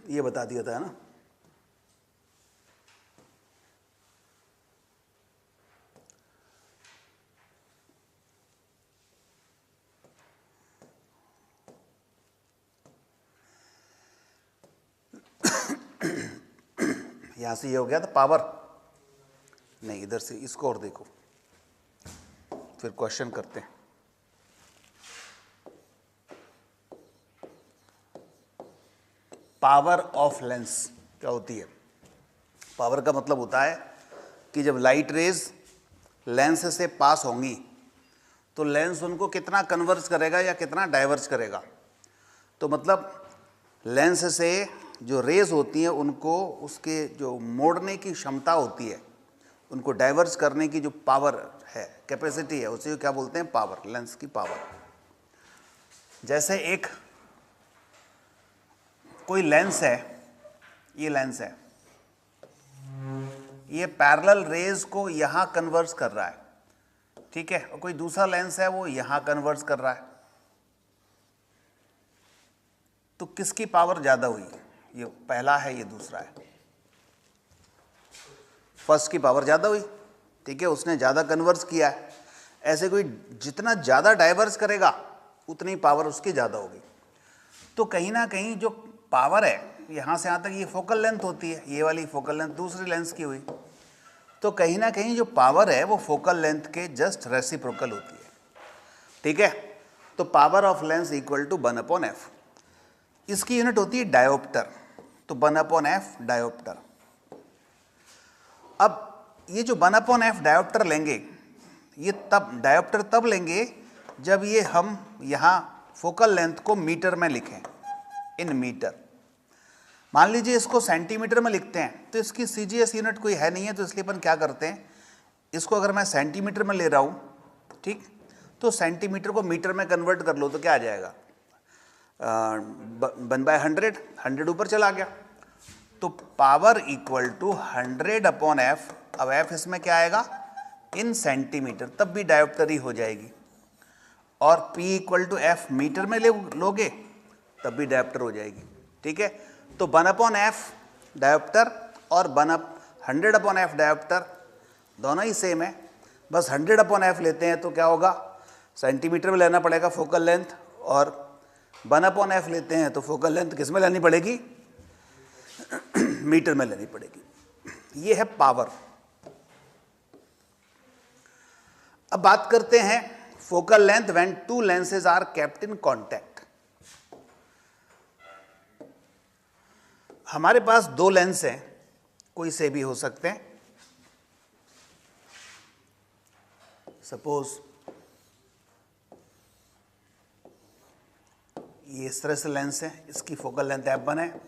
ये बता दिया था ना। यहां से ये हो गया था पावर, नहीं इधर से इसको और देखो, फिर क्वेश्चन करते हैं। पावर ऑफ लेंस क्या होती है? पावर का मतलब होता है कि जब लाइट रेज लेंस से पास होंगी तो लेंस उनको कितना कन्वर्ज करेगा या कितना डाइवर्ज करेगा। तो मतलब लेंस से जो रेज होती हैं उनको उसके जो मोड़ने की क्षमता होती है, उनको डाइवर्ज करने की जो पावर है, कैपेसिटी है, उसे क्या बोलते हैं? पावर, लेंस की पावर। जैसे एक कोई लेंस है, ये लेंस है, ये पैरेलल रेज को यहां कन्वर्ज कर रहा है, ठीक है, और कोई दूसरा लेंस है वो यहां कन्वर्ज कर रहा है, तो किसकी पावर ज्यादा हुई? ये पहला है, ये दूसरा है। फर्स्ट की पावर ज्यादा हुई, ठीक है, उसने ज्यादा कन्वर्ज किया है। ऐसे कोई जितना ज्यादा डाइवर्ज करेगा उतनी पावर उसकी ज्यादा होगी। तो कहीं ना कहीं जो पावर है यहां से यहां तक, ये फोकल लेंथ होती है, ये वाली फोकल लेंथ दूसरी लेंस की हुई, तो कहीं ना कहीं जो पावर है वो फोकल लेंथ के जस्ट रेसिप्रोकल होती है, ठीक है। तो power of lens equal to 1/f। इसकी यूनिट होती है डायोप्टर, तो 1/f डायोप्टर। अब ये जो 1/f डायोप्टर लेंगे, ये तब डायोप्टर तब लेंगे जब ये हम यहां फोकल लेंथ को मीटर में लिखें, इन मीटर। मान लीजिए इसको सेंटीमीटर में लिखते हैं तो इसकी सीजीएस यूनिट कोई है नहीं है, तो इसलिए अपन क्या करते हैं, इसको अगर मैं सेंटीमीटर में ले रहा हूं, ठीक, तो सेंटीमीटर को मीटर में कन्वर्ट कर लो तो क्या आ जाएगा? 1/100, 100 ऊपर चला गया, तो पावर इक्वल टू 100/f। अब f इसमें क्या आएगा? इन सेंटीमीटर, तब भी डायोप्टर ही हो जाएगी। और p equal to f metre में लोगे तब भी डायोप्टर हो जाएगी, ठीक है। तो 1/f डायोप्टर और 100/f डायोप्टर दोनों ही सेम है, बस 100/f लेते हैं तो क्या होगा? सेंटीमीटर में लेना पड़ेगा फोकल लेंथ, और 1/f लेते हैं तो फोकल लेंथ किस में लेनी पड़ेगी? मीटर में लेनी पड़ेगी। ये है पावर। अब बात करते हैं focal length when two lenses are kept in contact. हमारे पास दो लेंस हैं, कोई से भी हो सकते हैं। सपोज ये इस तरह से लेंस है, इसकी फोकल लेंथ f1 है,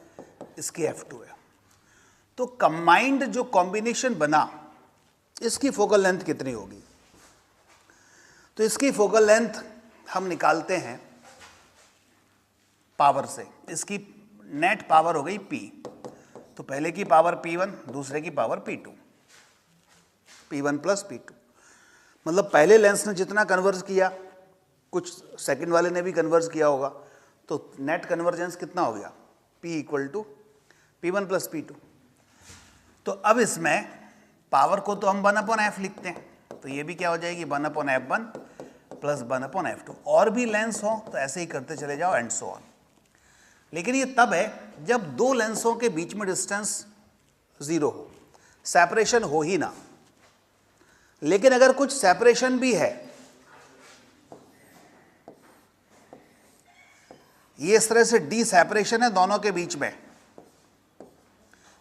इसकी f2 है। तो कंबाइंड जो कॉम्बिनेशन बना, इसकी फोकल लेंथ कितनी होगी? तो इसकी फोकल लेंथ हम निकालते हैं पावर से। इसकी नेट पावर हो गई P, तो पहले की पावर P1, दूसरे की power P2, P1 plus P2। मतलब पहले लेंस ने जितना कन्वर्ज किया, कुछ सेकंड वाले ने भी कन्वर्ज किया होगा, तो नेट कन्वर्जेंस कितना हो गया? P equal to P1 plus P2। तो अब इसमें पावर को तो हम 1/f लिखते हैं, तो ये भी क्या हो जाएगी? 1/f1 plus 1/f2। और भी लेंस हो तो ऐसे ही करते चले जाओ, एंड सो ऑन। लेकिन ये तब है जब दो लेंसों के बीच में डिस्टेंस 0 हो, सेपरेशन हो ही ना। लेकिन अगर कुछ सेपरेशन भी है, ये इस तरह से डी सेपरेशन है दोनों के बीच में,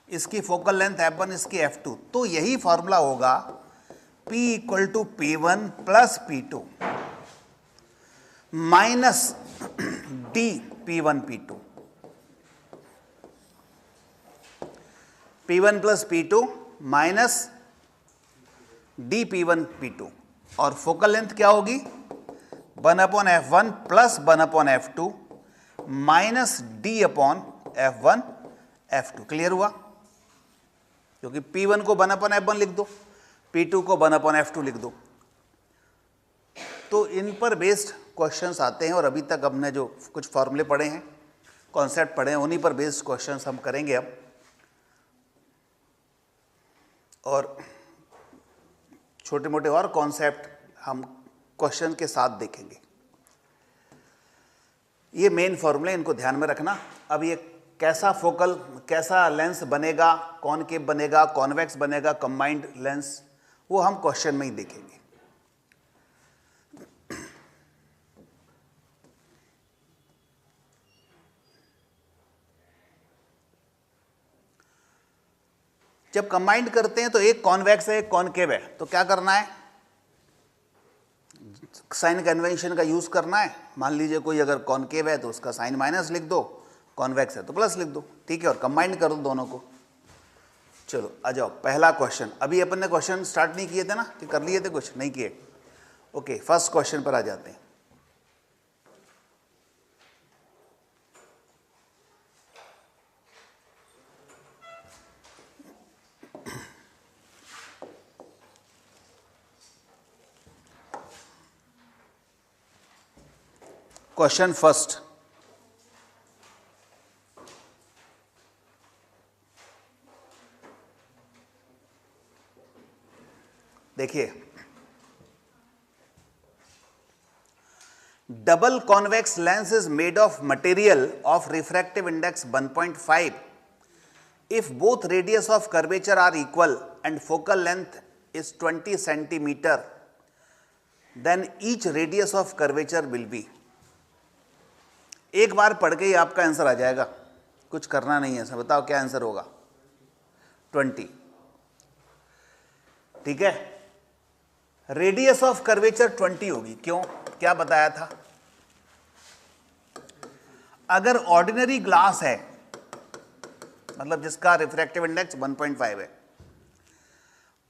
इसकी फोकल लेंथ f1, इसकी f2, तो यही फॉर्मूला होगा P equal to P1 plus P2 minus D P1 P2। P1 plus P2 minus D P1 P2, और फोकल लेंथ क्या होगी? 1/f1 plus 1/f2 minus D upon f1 f2। Clear हुआ? क्योंकि P1 को 1/f1 लिख दो, P2 को 1/f2 लिख दो। तो इन पर बेस्ड क्वेश्चंस आते हैं, और अभी तक हमने जो कुछ फॉर्मूले पढ़े हैं कॉन्सेप्ट पढ़े, उन्हीं पर बेस्ड क्वेश्चंस हम करेंगे अब, और छोटे मोटे और कॉन्सेप्ट हम क्वेश्चन के साथ देखेंगे। ये मेन फॉर्मूले, इनको ध्यान में रखना। अब ये कैसा लेंस बनेगा, कॉनकेव बनेगा, कॉन्वेक्स बनेगा, कंबाइंड लेंस, वो हम क्वेश्चन में ही देखेंगे। जब कंबाइंड करते हैं तो एक कॉन्वेक्स है एक कॉनकेव है, तो क्या करना है, साइन कन्वेंशन का यूज करना है। मान लीजिए कोई अगर कॉनकेव है तो उसका साइन माइनस लिख दो, कॉन्वेक्स है तो प्लस लिख दो, ठीक है, और कंबाइंड कर दो दोनों को। चलो आ जाओ, पहला क्वेश्चन। अभी अपन ने क्वेश्चन स्टार्ट नहीं किए थे ना, कि कर लिए थे, कुछ नहीं किए? ओके, फर्स्ट क्वेश्चन पर आ जाते हैं। क्वेश्चन फर्स्ट, देखिए, double convex lens is made of material of refractive index 1.5 if both radius of curvature are equal and focal length is 20 centimeter, then each radius of curvature will be। एक बार पढ़ के ही आपका answer आ जाएगा, कुछ करना नहीं है। सर बताओ क्या आंसर होगा? 20, ठीक है। रेडियस ऑफ कर्वेचर 20 होगी, क्यों, क्या बताया था? अगर ऑर्डिनरी ग्लास है, मतलब जिसका रिफ्रैक्टिव इंडेक्स 1.5 है,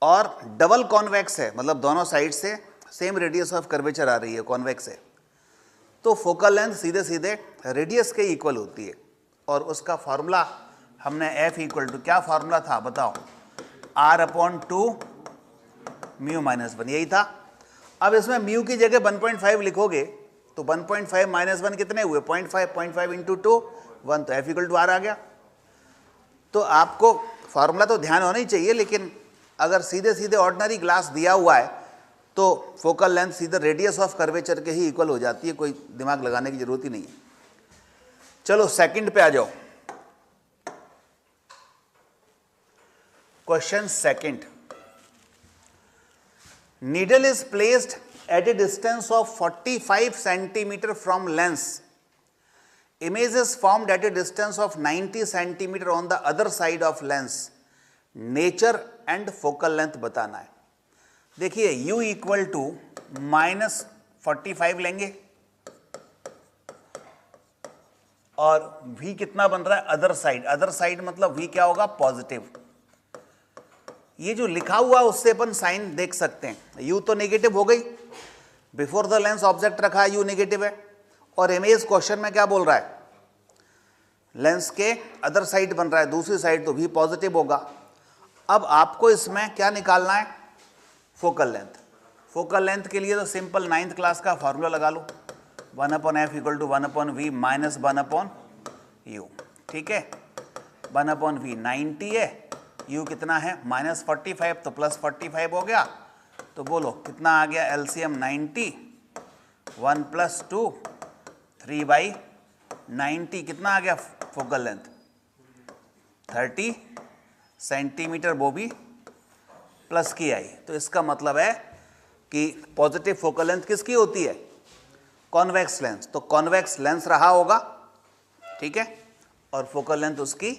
और डबल कॉन्वेक्स है, मतलब दोनों साइड से सेम रेडियस ऑफ कर्वेचर आ रही है, कॉन्वेक्स है, तो फोकल लेंथ सीधे सीधे रेडियस के इक्वल होती है। और उसका फॉर्मूला हमने F इक्वल टू, क्या फॉर्मूला था बताओ? R/2 म्यू माइनस 1, यही था। अब इसमें म्यू की जगह 1.5 लिखोगे तो 1.5 माइनस 1 कितने हुए? 0.5 इंटू 2 1, तो F इक्वल टू R आ गया। तो आपको फॉर्मूला तो ध्यान होना ही चाहिए, लेकिन अगर सीधे सीधे ऑर्डिनरी ग्लास दिया हुआ है तो फोकल लेंथ सीधे रेडियस ऑफ कर्वेचर के ही इक्वल हो जाती है, कोई दिमाग लगाने की जरूरत ही नहीं है। चलो सेकंड पे आ जाओ। Question second, needle is placed at a distance of 45 centimetre from lens. Image is formed at a distance of 90 centimeter on the other side of lens. Nature and focal length बताना है। देखिए u equal to -45 लेंगे और v कितना बन रहा है? Other side. Other side मतलब v क्या होगा? पॉजिटिव। ये जो लिखा हुआ उससे अपन साइन देख सकते हैं। u तो नेगेटिव हो गई, बिफोर द लेंस ऑब्जेक्ट रखा है, u नेगेटिव है, और इमेज क्वेश्चन में क्या बोल रहा है? लेंस के अदर साइड बन रहा है, दूसरी साइड, तो भी पॉजिटिव होगा। अब आपको इसमें क्या निकालना है? Focal length. फोकल लेंथ के लिए तो सिंपल 9th क्लास का फॉर्मूला लगा लो, 1/f equal to 1/v minus 1/u, ठीक है। 1/v 90 है, u कितना है? -45, तो +45 हो गया। तो बोलो कितना आ गया? एलसीएम 90, 1 + 2 3/90, कितना आ गया फोकल लेंथ? 30 सेंटीमीटर, वो भी प्लस की आई। तो इसका मतलब है कि पॉजिटिव फोकल लेंथ किसकी होती है? Convex lens. तो कॉन्वेक्स लेंस रहा होगा, ठीक है, और फोकल लेंथ उसकी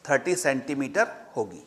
30 सेंटीमीटर होगी।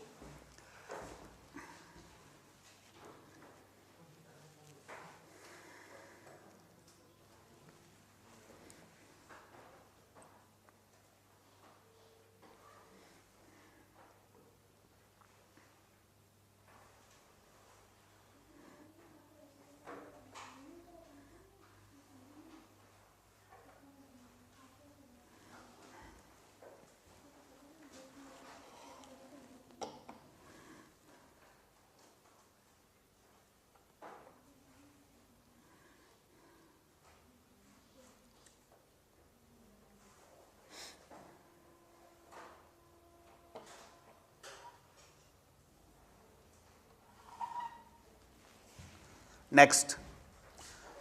Next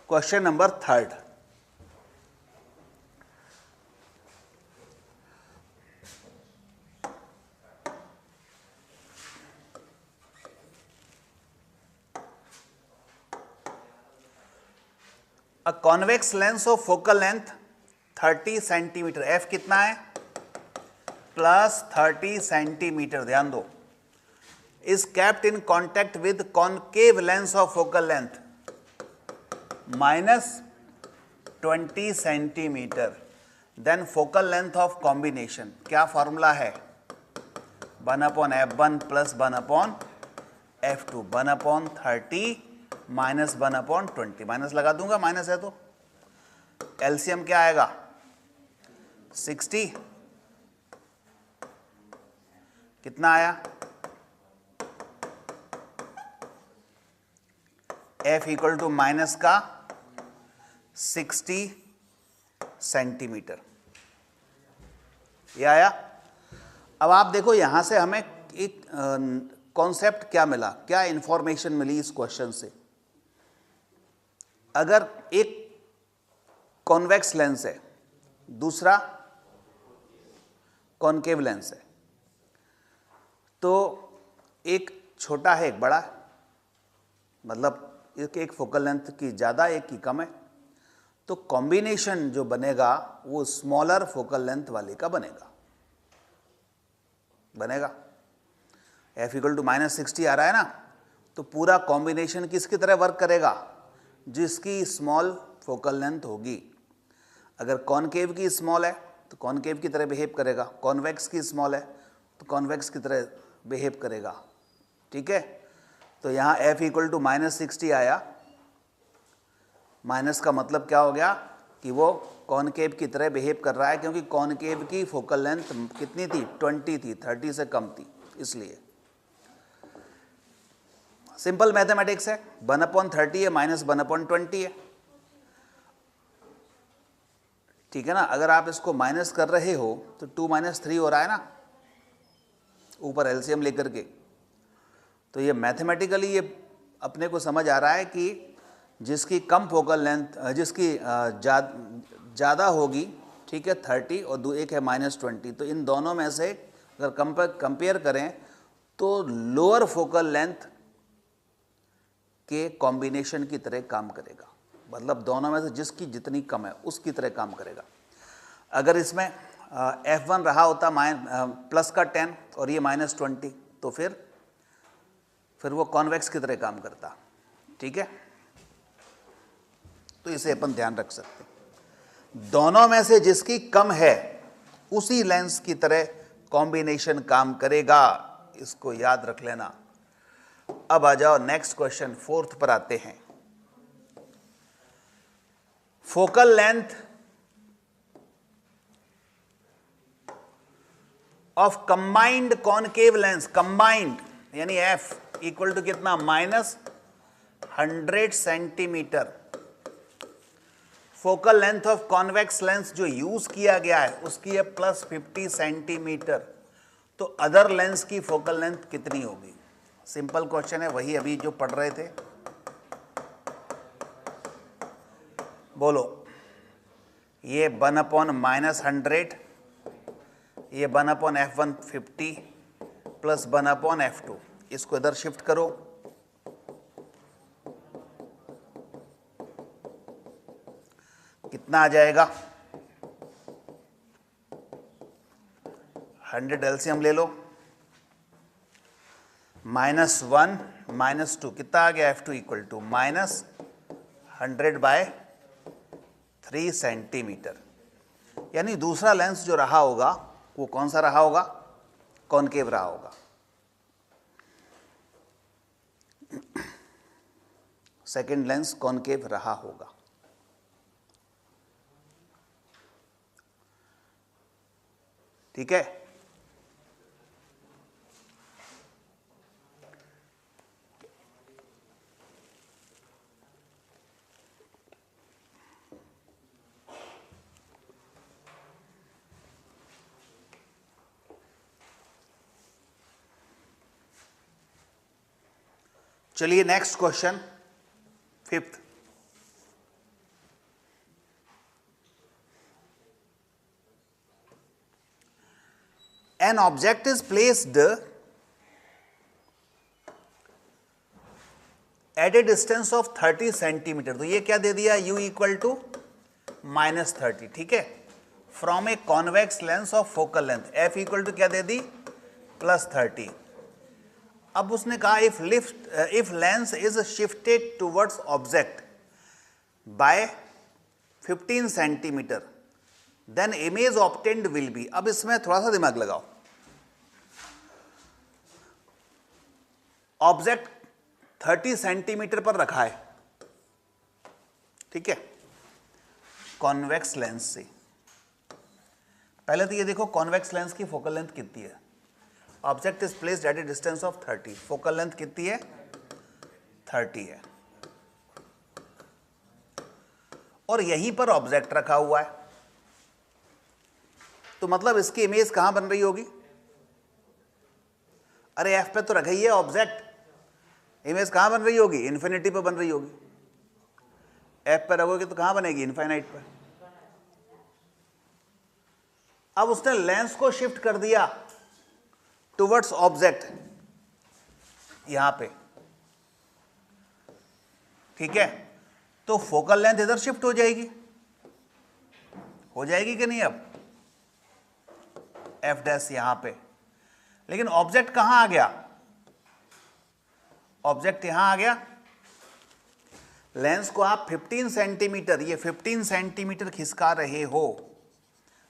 question number 3rd. A convex lens of focal length 30 centimetre, f कितना है प्लस 30 सेंटीमीटर, ध्यान दो, is kept in contact with concave lens of focal length minus 20 centimetre, then focal length of combination, क्या formula है 1/f1 plus 1/f2, 1/30 minus 1/20, minus लगा दूंगा, minus है तो एलसीएम क्या आएगा 60, कितना आया f इक्वल टू माइनस का 60 सेंटीमीटर, ये आया। अब आप देखो यहां से हमें एक कॉन्सेप्ट क्या मिला, क्या इंफॉर्मेशन मिली इस क्वेश्चन से। अगर एक कॉन्वेक्स लेंस है, दूसरा कॉनकेव लेंस है, तो एक छोटा है एक बड़ा है, मतलब एक फोकल लेंथ की ज़्यादा एक की कम है, तो कॉम्बिनेशन जो बनेगा वो स्मॉलर फोकल लेंथ वाले का बनेगा। f इक्वल टू माइनस 60 आ रहा है ना, तो पूरा कॉम्बिनेशन किसकी तरह वर्क करेगा, जिसकी स्मॉल फोकल लेंथ होगी। अगर कॉनकेव की स्मॉल है तो कॉनकेव की तरह बिहेव करेगा, कॉन्वेक्स की स्मॉल है तो कॉन्वेक्स की तरह बिहेव करेगा, ठीक है। तो यहाँ f इक्वल टू माइनस 60 आया, माइनस का मतलब क्या हो गया कि वो कॉनकेव की तरह बिहेव कर रहा है, क्योंकि कॉनकेव की फोकल लेंथ कितनी थी 20 थी, 30 से कम थी, इसलिए सिंपल मैथमेटिक्स है, 1/30 है माइनस 1/20 है, ठीक है ना। अगर आप इसको माइनस कर रहे हो तो 2 - 3 हो रहा है ना ऊपर एलसीएम लेकर के, तो ये मैथमेटिकली ये अपने को समझ आ रहा है कि जिसकी कम फोकल लेंथ, जिसकी ज़्यादा होगी, ठीक है 30, और एक है -20, तो इन दोनों में से अगर कंपेयर करें तो लोअर फोकल लेंथ के कॉम्बिनेशन की तरह काम करेगा, मतलब दोनों में से जिसकी जितनी कम है उसकी तरह काम करेगा। अगर इसमें f1 रहा होता प्लस का 10 और ये -20, तो फिर वो कॉन्वेक्स की तरह काम करता, ठीक है। तो इसे अपन ध्यान रख सकते हैं, दोनों में से जिसकी कम है उसी लेंस की तरह कॉम्बिनेशन काम करेगा, इसको याद रख लेना। अब आ जाओ नेक्स्ट क्वेश्चन, 4th पर आते हैं। Focal length of combined concave lens, combined यानी f इक्वल टू कितना -100 centimetre. Focal length of convex lens जो यूज किया गया है उसकी है +50 सेंटीमीटर, तो अदर लेंस की फोकल लेंथ कितनी होगी। सिंपल क्वेश्चन है, वही अभी जो पढ़ रहे थे, बोलो। ये 1/-100, ये 1/f1 50 प्लस 1/f2, इसको इधर शिफ्ट करो, कितना आ जाएगा 100 एलसीएम ले लो, -1 -2 कितना आ गया f2 इक्वल टू -100/3 सेंटीमीटर। यानी दूसरा लेंस जो रहा होगा वो कौन सा रहा होगा, कॉनकेव रहा होगा। सेकंड लेंस कॉनकेव रहा होगा, ठीक है। चलिए next question fifth, an object is placed at a distance of 30 centimetre, तो ये क्या दे दिया, u इक्वल टू -30, ठीक है, from a convex lens of focal length, f equal to क्या दे दी, +30। अब उसने कहा if lens is shifted towards object by 15 centimetre then image obtained will be. अब इसमें थोड़ा सा दिमाग लगाओ, ऑब्जेक्ट 30 सेंटीमीटर पर रखा है, ठीक है, कॉन्वेक्स लेंस से। पहले तो ये देखो कॉन्वेक्स लेंस की फोकल लेंथ कितनी है, object is placed at a distance of 30, focal length कितनी है, 30 है, और यहीं पर ऑब्जेक्ट रखा हुआ है, तो मतलब इसकी इमेज कहां बन रही होगी, अरे एफ पे तो रखा ही है ऑब्जेक्ट, इमेज कहां बन रही होगी, इन्फिनिटी पे बन रही होगी, एफ पे रखोगे तो कहां बनेगी, इनफाइनाइट पे। अब उसने लेंस को शिफ्ट कर दिया टुवर्ड्स ऑब्जेक्ट यहां पे, ठीक है, तो फोकल लेंथ इधर शिफ्ट हो जाएगी कि नहीं, अब एफ डैश यहां पे, लेकिन ऑब्जेक्ट कहां आ गया, ऑब्जेक्ट यहां आ गया, लेंस को आप 15 सेंटीमीटर, ये 15 सेंटीमीटर खिसका रहे हो,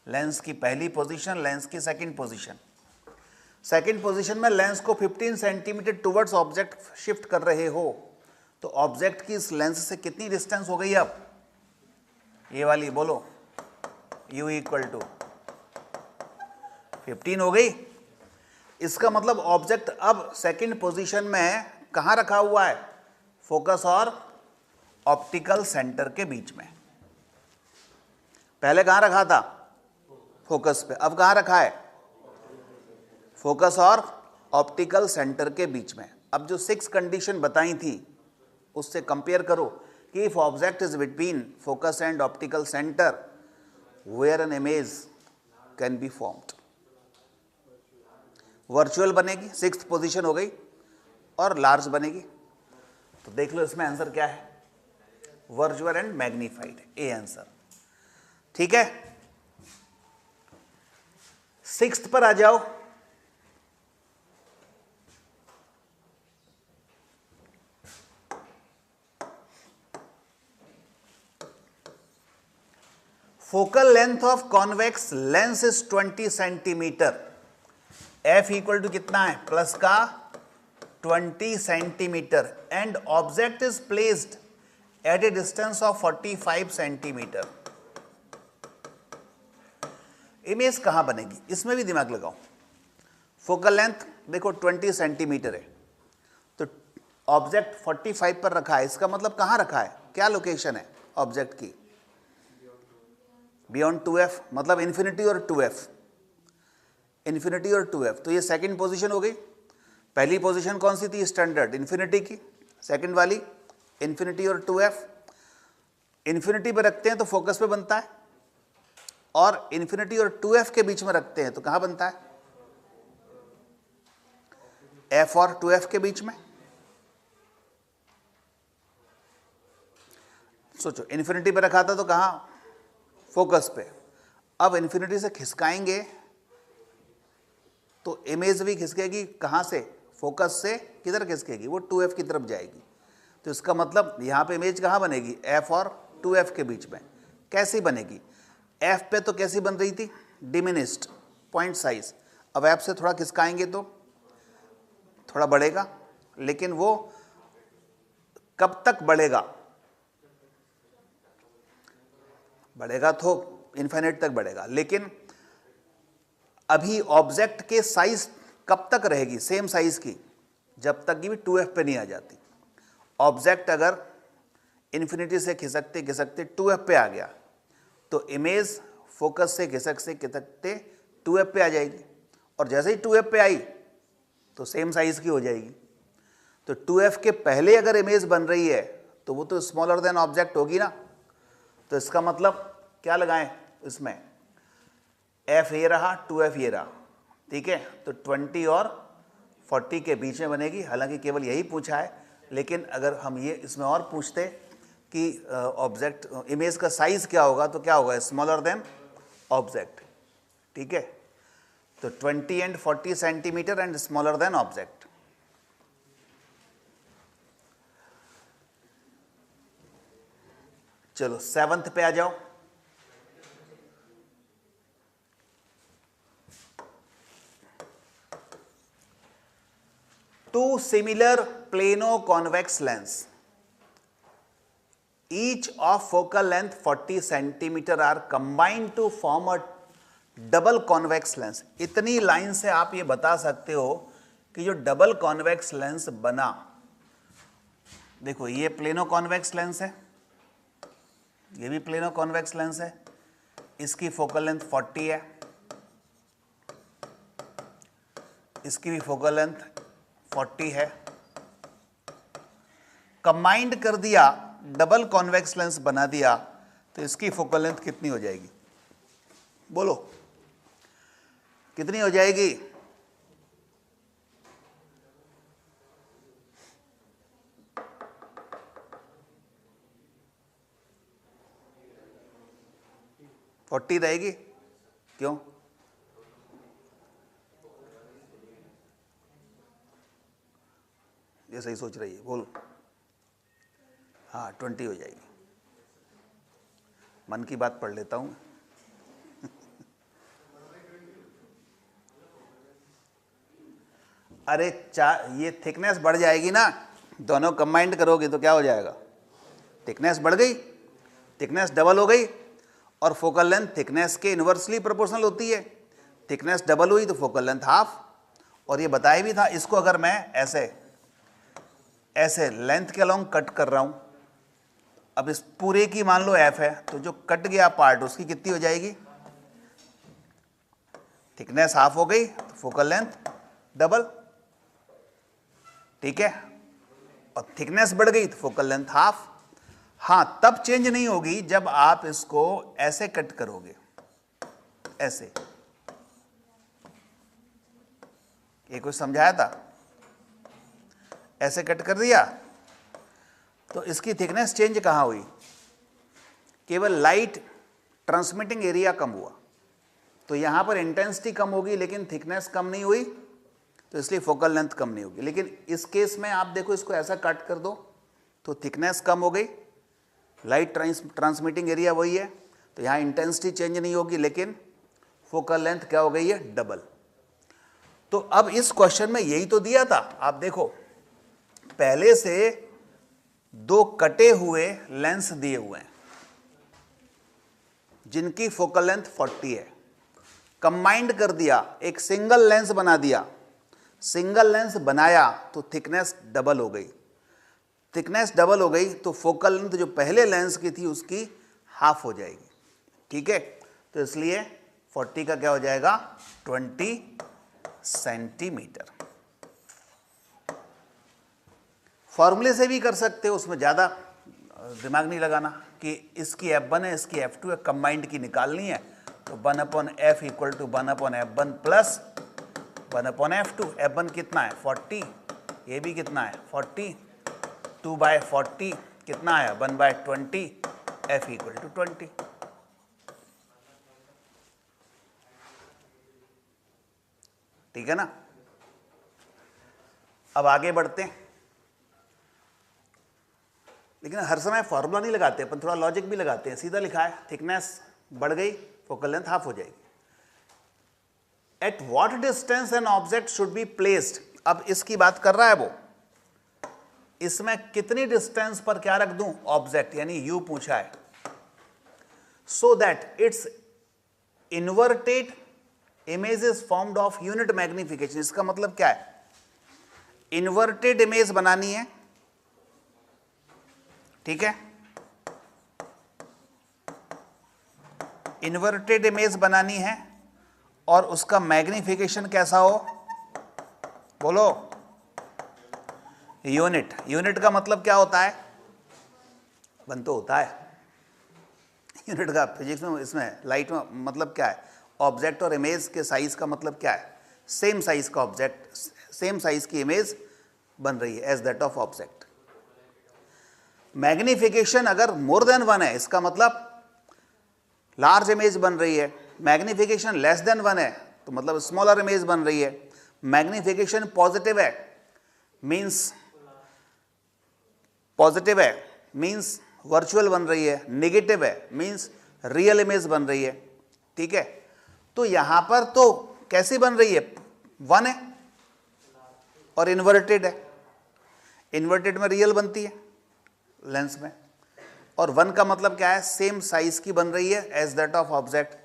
लेंस की पहली पोजीशन, लेंस की सेकंड पोजीशन, सेकंड पोजीशन में लेंस को 15 सेंटीमीटर टुवर्ड्स ऑब्जेक्ट शिफ्ट कर रहे हो, तो ऑब्जेक्ट की इस लेंस से कितनी डिस्टेंस हो गई, अब ये वाली बोलो, u इक्वल टू 15 हो गई। इसका मतलब ऑब्जेक्ट अब सेकंड पोजीशन में कहां रखा हुआ है, फोकस और ऑप्टिकल सेंटर के बीच में, पहले कहां रखा था, फोकस पे, अब कहां रखा है, फोकस और ऑप्टिकल सेंटर के बीच में। अब जो 6 कंडीशन बताई थी उससे कंपेयर करो कि if object is between focus and optical centre where an image can be formed, virtual बनेगी, 6th पोजीशन हो गई, और लार्ज बनेगी, तो देख लो इसमें आंसर क्या है, virtual and magnified, a answer, ठीक है। 6th पर आ जाओ, focal length of convex lens is 20 centimetre, f equal to कितना है, प्लस का 20 centimetre, and object is placed at a distance of 45 centimetre, image कहां बनेगी, इसमें भी दिमाग लगाओ। फोकल लेंथ देखो 20 सेंटीमीटर है, तो ऑब्जेक्ट 45 पर रखा है, इसका मतलब कहां रखा है, क्या लोकेशन है ऑब्जेक्ट की, बियॉन्ड 2f, मतलब इन्फिनिटी और 2f, इन्फिनिटी और 2f, तो ये सेकंड पोजीशन हो गई। पहली पोजीशन कौन सी थी, स्टैंडर्ड, इन्फिनिटी की, सेकंड वाली इन्फिनिटी और 2f, इन्फिनिटी पे रखते हैं तो फोकस पे बनता है, और इन्फिनिटी और 2f के बीच में रखते हैं तो कहां बनता है, f और 2f के बीच में। सोचो इन्फिनिटी पे रखा था तो कहां, फोकस पे, अब इन्फिनिटी से खिसकाएंगे तो इमेज भी खिसकेगी कहां से, फोकस से किधर खिसकेगी, वो 2f की तरफ जाएगी, तो इसका मतलब यहां पे इमेज कहां बनेगी, f और 2f के बीच में। कैसी बनेगी, f पे तो कैसी बन रही थी, डिमिनिस्ड पॉइंट साइज, अब f से थोड़ा खिसकाएंगे तो थोड़ा बढ़ेगा, लेकिन वो कब तक बढ़ेगा, बढ़ेगा तो इनफाइनाइट तक बढ़ेगा, लेकिन अभी ऑब्जेक्ट के साइज कब तक रहेगी, सेम साइज की, जब तक कि भी 2f पे नहीं आ जाती। ऑब्जेक्ट अगर इन्फिनिटी से खिसकते खिसकते 2f पे आ गया तो इमेज फोकस से खिसकते खिसकते 2f पे आ जाएगी, और जैसे ही 2f पे आई तो सेम साइज की हो जाएगी। तो 2f के पहले अगर इमेज बन रही है तो वो तो स्मॉलर देन ऑब्जेक्ट होगी ना। तो इसका मतलब क्या लगाएं इसमें, f ये रहा, 2f ये रहा, ठीक है। तो 20 और 40 के बीच में बनेगी। हालांकि केवल यही पूछा है, लेकिन अगर हम ये इसमें और पूछते कि ऑब्जेक्ट इमेज का साइज क्या होगा, तो क्या होगा, स्मॉलर देन ऑब्जेक्ट, ठीक है। तो 20 and 40 centimetre and smaller than object. चलो 7th पे आ जाओ। Two similar plano-convex lens, each of focal length 40 centimeter are combined to form a double convex lens। इतनी लाइन से आप ये बता सकते हो कि जो डबल कॉन्वेक्स लेंस बना, देखो ये प्लेनो कॉन्वेक्स लेंस है, ये भी प्लेनो कॉन्वेक्स लेंस है, इसकी फोकल लेंथ 40 है, इसकी भी फोकल लेंथ 40 है। कंबाइंड कर दिया, डबल कॉन्वेक्स लेंस बना दिया, तो इसकी फोकल लेंथ कितनी हो जाएगी, बोलो कितनी हो जाएगी? फोर्टी रहेगी। क्यों? ये सही सोच रही है, बोलो। हाँ 20 हो जाएगी। मन की बात पढ़ लेता हूं। अरे ये थिकनेस बढ़ जाएगी ना, दोनों कंबाइंड करोगे तो क्या हो जाएगा, थिकनेस बढ़ गई, थिकनेस डबल हो गई, और फोकल लेंथ थिकनेस के इन्वर्सली प्रोपोर्शनल होती है। थिकनेस डबल हुई तो फोकल लेंथ हाफ। और ये बताया भी था, इसको अगर मैं ऐसे लेंथ के अलोंग कट कर रहा हूं, अब इस पूरे की मान लो f है, तो जो कट गया पार्ट उसकी कितनी हो जाएगी, थिकनेस हाफ हो गई तो फोकल लेंथ डबल, ठीक है। और थिकनेस बढ़ गई तो फोकल लेंथ हाफ। हाँ तब चेंज नहीं होगी जब आप इसको ऐसे कट करोगे, ऐसे। ये कुछ समझाया था, ऐसे कट कर दिया तो इसकी थिकनेस चेंज कहां हुई, केवल लाइट ट्रांसमिटिंग एरिया कम हुआ, तो यहां पर इंटेंसिटी कम होगी लेकिन थिकनेस कम नहीं हुई, तो इसलिए फोकल लेंथ कम नहीं होगी। लेकिन इस केस में आप देखो, इसको ऐसा कट कर दो तो थिकनेस कम हो गई, लाइट ट्रांसमिटिंग एरिया वही है, तो यहां इंटेंसिटी चेंज नहीं होगी, लेकिन फोकल लेंथ क्या हो गई है, डबल। तो अब इस क्वेश्चन में यही तो दिया था, आप देखो पहले से दो कटे हुए लेंस दिए हुए हैं जिनकी फोकल लेंथ 40 है, कंबाइंड कर दिया, एक सिंगल लेंस बना दिया, सिंगल लेंस बनाया तो थिकनेस डबल हो गई, थिकनेस डबल हो गई तो फोकल लेंथ जो पहले लेंस की थी उसकी हाफ हो जाएगी, ठीक है। तो इसलिए 40 का क्या हो जाएगा, 20 सेंटीमीटर। फॉर्मूले से भी कर सकते हो, उसमें ज़्यादा दिमाग नहीं लगाना कि इसकी F1 है इसकी F2 है, कंबाइंड की निकालनी है, तो 1/f equal to 1/f1 plus 1/f2। F1 कितना है 40, ये भी कितना है 40, 2/40 कितना है 1/20, f इक्वल टू 20। ठीक है ना। अब आगे बढ़ते हैं, लेकिन हर समय फॉर्मूला नहीं लगाते अपन, थोड़ा लॉजिक भी लगाते हैं। सीधा लिखा है थिकनेस बढ़ गई, फोकल लेंथ हाफ हो जाएगी। At what distance an object should be placed, अब इसकी बात कर रहा है वो, इसमें कितनी डिस्टेंस पर क्या रख दूं ऑब्जेक्ट, यानी यू पूछा है, so that it's inverted image is formed of unit magnification. इसका मतलब क्या है, इन्वर्टेड इमेज बनानी है, ठीक है, इन्वर्टेड इमेज बनानी है, और उसका मैग्निफिकेशन कैसा हो, बोलो यूनिट। यूनिट का मतलब क्या होता है, बन तो होता है यूनिट का फिजिक्स में, इसमें लाइट में मतलब क्या है, ऑब्जेक्ट और इमेज के साइज का मतलब क्या है, सेम साइज का ऑब्जेक्ट, सेम साइज की इमेज बन रही है as that of object. Magnification अगर मोर देन वन है इसका मतलब लार्ज इमेज बन रही है, मैग्निफिकेशन लेस देन वन है तो मतलब स्मॉलर इमेज बन रही है। मैग्निफिकेशन पॉजिटिव है मींस वर्चुअल बन रही है, नेगेटिव है मींस रियल इमेज बन रही है, ठीक है। तो यहां पर तो कैसी बन रही है, वन है और इन्वर्टेड है, इन्वर्टेड में रियल बनती है लेंस में, और वन का मतलब क्या है, सेम साइज की बन रही है एज दैट ऑफ ऑब्जेक्ट।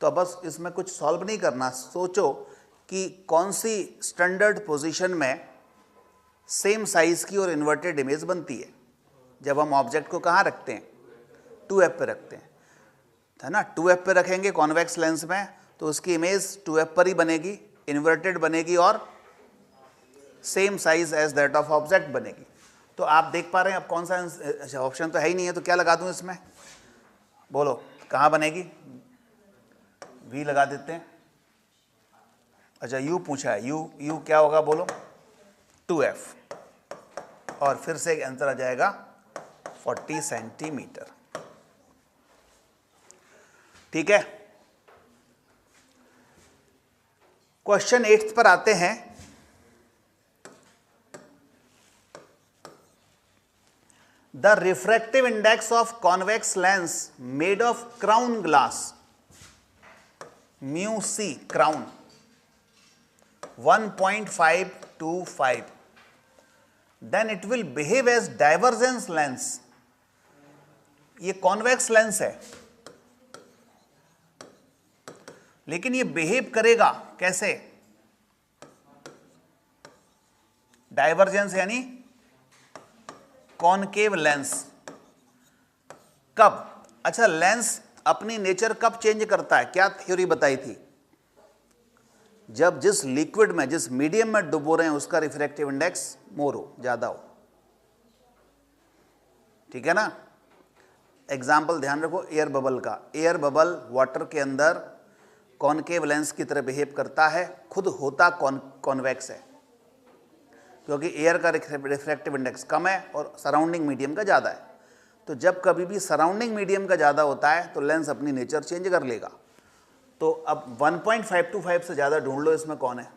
तो बस इसमें कुछ सॉल्व नहीं करना, सोचो कि कौन सी स्टैंडर्ड पोजीशन में सेम साइज की और इन्वर्टेड इमेज बनती है जब हम ऑब्जेक्ट को कहाँ रखते हैं, 2f पे रखते हैं, है ना। 2f पे रखेंगे कॉन्वेक्स लेंस में तो उसकी इमेज 2f पर ही बनेगी, इन्वर्टेड बनेगी और same size as that of object बनेगी। तो आप देख पा रहे हैं अब कौन सा ऑप्शन तो है ही नहीं है, तो क्या लगा दूं इसमें, बोलो कहाँ बनेगी, वी लगा देते हैं। अच्छा यू पूछा है, यू क्या होगा बोलो, 2f और फिर से एक आंसर आ जाएगा 40 सेंटीमीटर, ठीक है। क्वेश्चन 8 पर आते हैं। The refractive index of convex lens made of crown glass, mu c crown 1.525, then it will behave as divergence lens। ये कॉन्वेक्स लेंस है लेकिन ये बिहेव करेगा कैसे, डाइवर्जेंस यानी कॉनकेव लेंस। कब, अच्छा लेंस अपनी नेचर कब चेंज करता है, क्या थ्योरी बताई थी, जब जिस लिक्विड में, जिस मीडियम में डुबो रहे हैं उसका रिफ्रैक्टिव इंडेक्स मोर हो, ज्यादा हो, ठीक है ना। एग्जाम्पल ध्यान रखो एयर बबल का, एयर बबल वाटर के अंदर कॉनकेव लेंस की तरह बिहेव करता है, खुद होता कॉन्वेक्स है क्योंकि एयर का रिफ्रैक्टिव इंडेक्स कम है और सराउंडिंग मीडियम का ज़्यादा है। तो जब कभी भी सराउंडिंग मीडियम का ज़्यादा होता है तो लेंस अपनी नेचर चेंज कर लेगा। तो अब 1.525 से ज़्यादा ढूंढ लो, इसमें कौन है,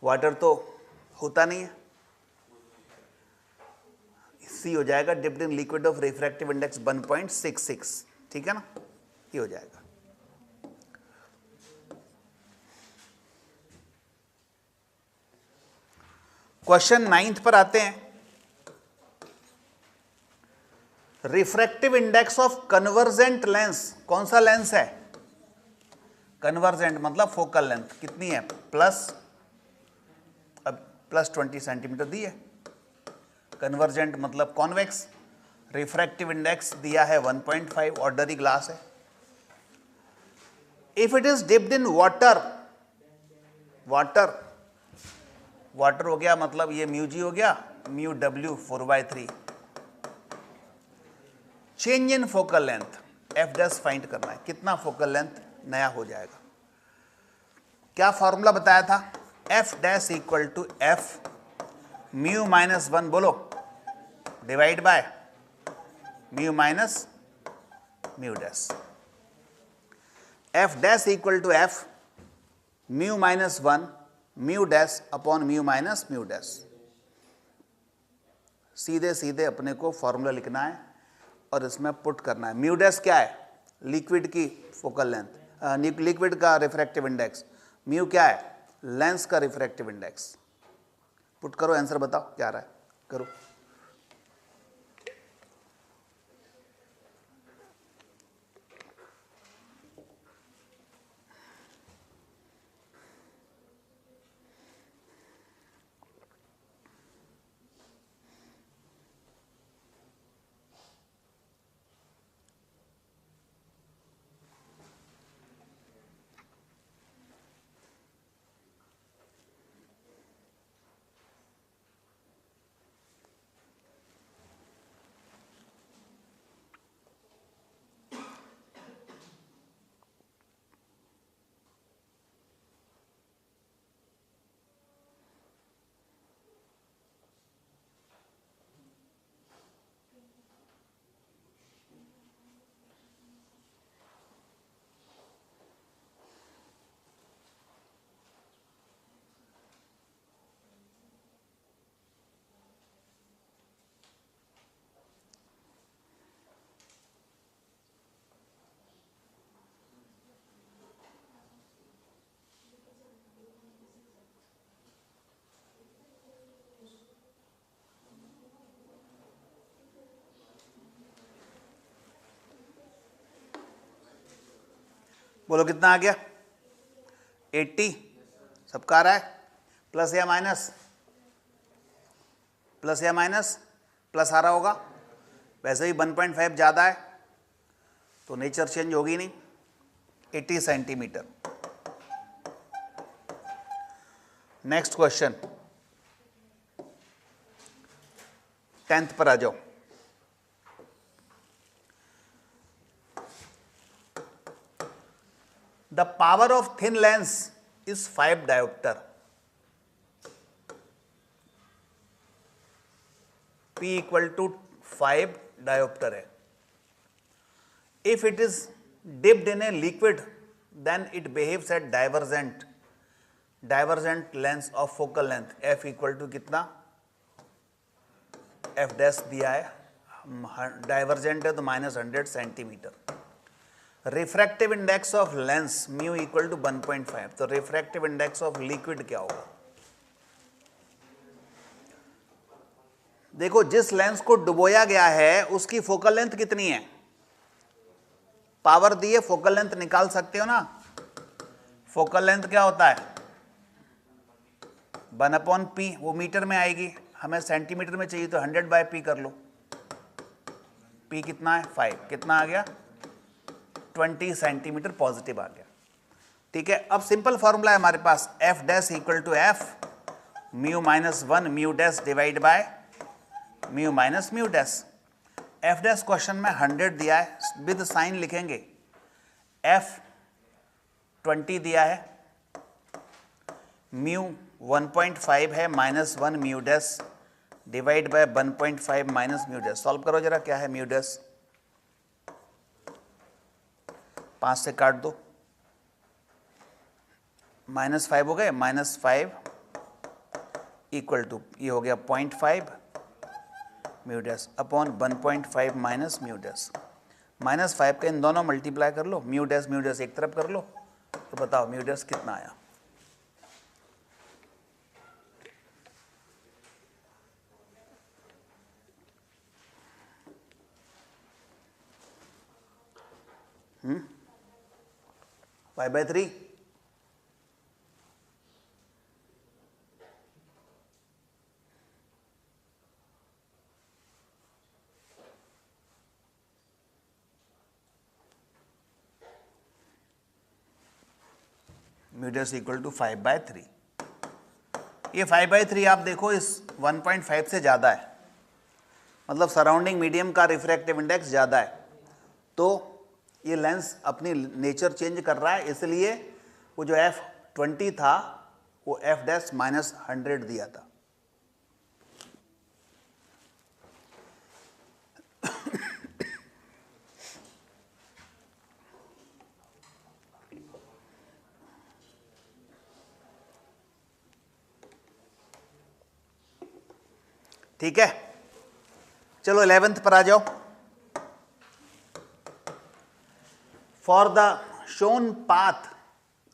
वाटर तो होता नहीं है, सी हो जाएगा, dipped in liquid of refractive index 1.66, ठीक है ना, ये हो जाएगा। क्वेश्चन 9 पर आते हैं। Refractive index of convergent lens, कौन सा लेंस है, कन्वर्जेंट मतलब फोकल लेंथ कितनी है, प्लस 20 सेंटीमीटर दी है, कन्वर्जेंट मतलब कॉन्वेक्स, रिफ्रैक्टिव इंडेक्स दिया है 1.5, ऑर्डिनरी ग्लास है। If it is dipped in water, water हो गया मतलब ये म्यू जी हो गया, mu W 4/3, change in focal length F dash find करना है, कितना फोकल लेंथ नया हो जाएगा। क्या फॉर्मूला बताया था, f dash equal to f mu minus 1 बोलो divide by mu minus mu dash, f dash equal to f mu minus 1 mu dash upon mu minus mu dash. सीधे सीधे अपने को फॉर्मूला लिखना है और इसमें पुट करना है। म्यू डैश क्या है, लिक्विड की फोकल लेंथ, लिक्विड का रिफ्रैक्टिव इंडेक्स, म्यू क्या है, लेंस का रिफ्रैक्टिव इंडेक्स। पुट करो, आंसर बताओ क्या आ रहा है, करो। बोलो कितना आ गया? 80 सबका आ रहा है, प्लस या माइनस? प्लस या माइनस? प्लस आ रहा होगा, वैसे भी 1.5 ज़्यादा है तो नेचर चेंज होगी नहीं। 80 सेंटीमीटर। नेक्स्ट क्वेश्चन 10th पर आ जाओ। The power of thin lens is 5 dioptre. P equal to 5 dioptre है। If it is dipped in a liquid then it behaves at divergent lens of focal length. F equal to कितना? F dash दिया है, divergent है तो -100 centimetre. Refractive index of lens mu equal to 1.5। तो refractive index of liquid क्या होगा? देखो, जिस लेंस को डुबोया गया है उसकी फोकल लेंथ कितनी है? पावर दी है, फोकल लेंथ निकाल सकते हो ना। फोकल लेंथ क्या होता है? 1/p, वो मीटर में आएगी, हमें सेंटीमीटर में चाहिए तो 100/p कर लो। p कितना है? 5। कितना आ गया? 20 सेंटीमीटर पॉजिटिव आ गया। ठीक है, अब सिंपल फॉर्मूला है हमारे पास, F dash equal to F mu -1 mu dash divide by mu minus mu dash. F dash question में 100 दिया है, विद साइन लिखेंगे। F 20 दिया है, म्यू 1.5 है, -1 mu dash divide bye 1.5 minus mu dash. Solve करो जरा, क्या है म्यू डैश? 5 से काट दो, -5 हो गए, -5 इक्वल टू ये हो गया 0.5 mu dash upon 1.5 minus mu dash. -5 का इन दोनों मल्टीप्लाई कर लो, म्यू डैश एक तरफ कर लो, तो बताओ म्यू डैश कितना आया? Pi by 3। Mu dash equal to 5/3। ये 5/3 आप देखो इस 1.5 से ज़्यादा है, मतलब सराउंडिंग मीडियम का रिफ्रैक्टिव इंडेक्स ज़्यादा है, तो ये लेंस अपनी नेचर चेंज कर रहा है, इसलिए वो जो F20 था वो F डैश -100 दिया था। ठीक है, चलो 11th पर आ जाओ। For the shown path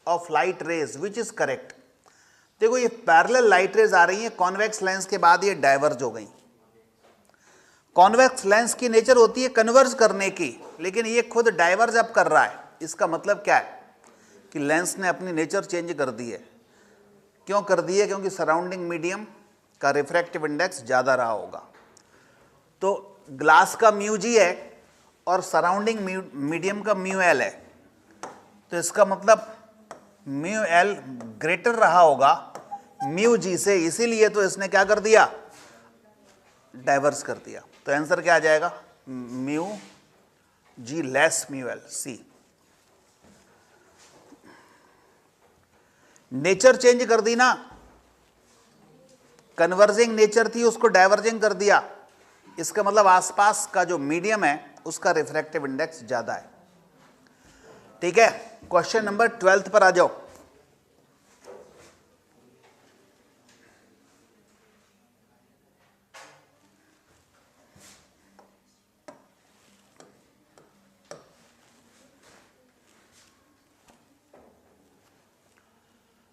of light rays which is correct. देखो, ये पैरेलल लाइट रेज आ रही है कॉन्वेक्स लेंस के बाद, ये डाइवर्ज हो गई। कॉन्वेक्स लेंस की नेचर होती है कन्वर्ज करने की, लेकिन ये खुद डाइवर्ज अब कर रहा है। इसका मतलब क्या है कि लेंस ने अपनी नेचर चेंज कर दी है। क्यों कर दी है? क्योंकि सराउंडिंग मीडियम का रिफ्रैक्टिव इंडेक्स ज़्यादा रहा होगा। तो ग्लास का म्यू जी है और सराउंडिंग मीडियम का म्यू एल है, तो इसका मतलब म्यू एल ग्रेटर रहा होगा म्यू जी से, इसीलिए तो इसने क्या कर दिया? डाइवर्स कर दिया। तो आंसर क्या आ जाएगा? Mu G less mu L, सी। नेचर चेंज कर दी ना, कन्वर्जिंग नेचर थी उसको डाइवर्जिंग कर दिया, इसका मतलब आसपास का जो मीडियम है उसका रिफ्रैक्टिव इंडेक्स ज्यादा है। ठीक है, क्वेश्चन नंबर 12 पर आ जाओ।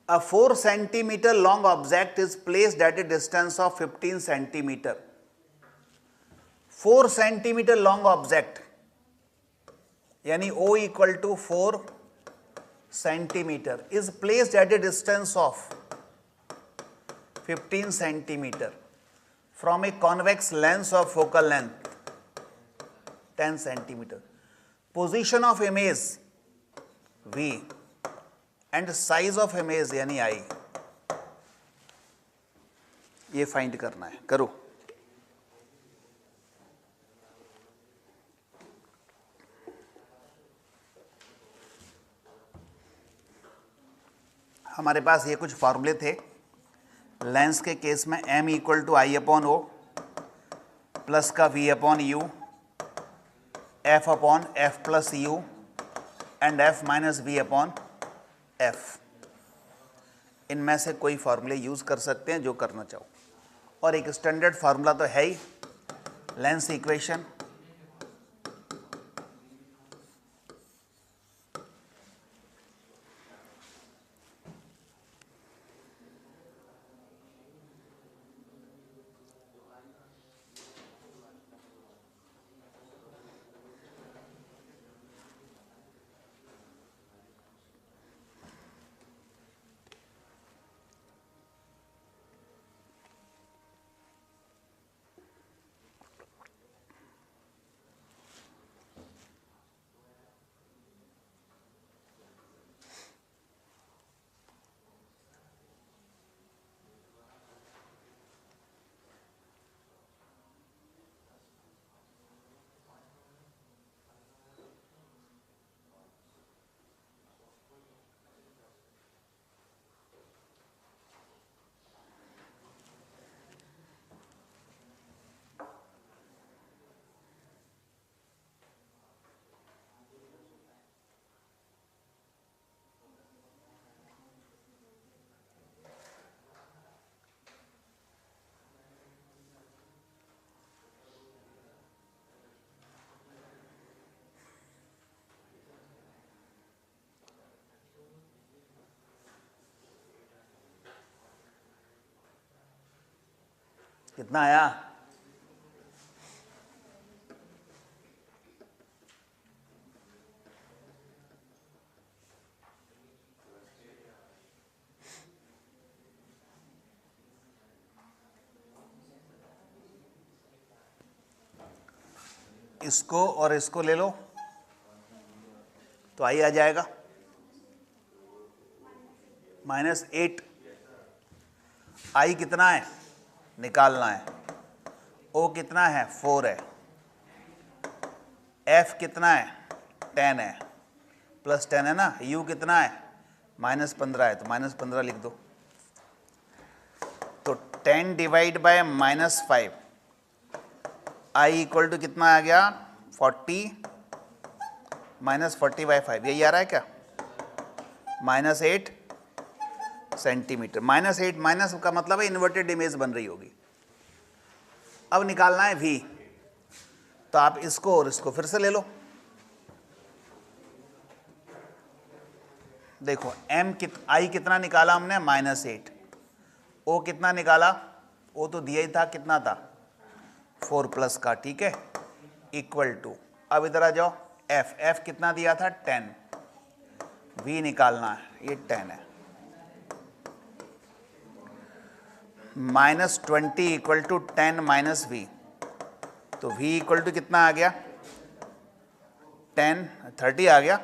A 4 centimeter long object is placed at a distance of 15 centimeter. 4 centimeter long object यानी O equal to 4 centimeter is placed at a distance of 15 centimeter from a convex lens of focal length 10 centimeter. Position of image V and size of image यानी I, ये find करना है. करो. हमारे पास ये कुछ फॉर्मूले थे. लेंस के केस में m equal to I upon O plus का v upon u, f upon f plus u and f minus v upon f. इनमें से कोई फॉर्मूले यूज कर सकते हैं जो करना चाहो. और एक स्टैंडर्ड फार्मूला तो है ही, लेंस इक्वेशन. कितना आया? इसको और इसको ले लो तो आई आ जाएगा -8. आई कितना है निकालना है. ओ कितना है 4 है. एफ कितना है 10 है, +10 है ना. यू कितना है -15 है, तो -15 लिख दो. तो 10 divide by -5, I equal to कितना आ गया 40 -40/5. यही आ रहा है क्या? -8 सेंटीमीटर. -8 माइनस का मतलब है इन्वर्टेड इमेज बन रही होगी. अब निकालना है v, तो आप इसको और इसको फिर से ले लो. देखो आई कितना निकाला हमने -8. ओ कितना निकाला? ओ तो दिया ही था, कितना था 4 प्लस का, ठीक है, इक्वल टू. अब इधर आ जाओ. एफ कितना दिया था 10. v निकालना है, ये 10 है. -20 इक्वल टू 10 माइनस v, तो v इक्वल टू कितना आ गया 30 आ गया.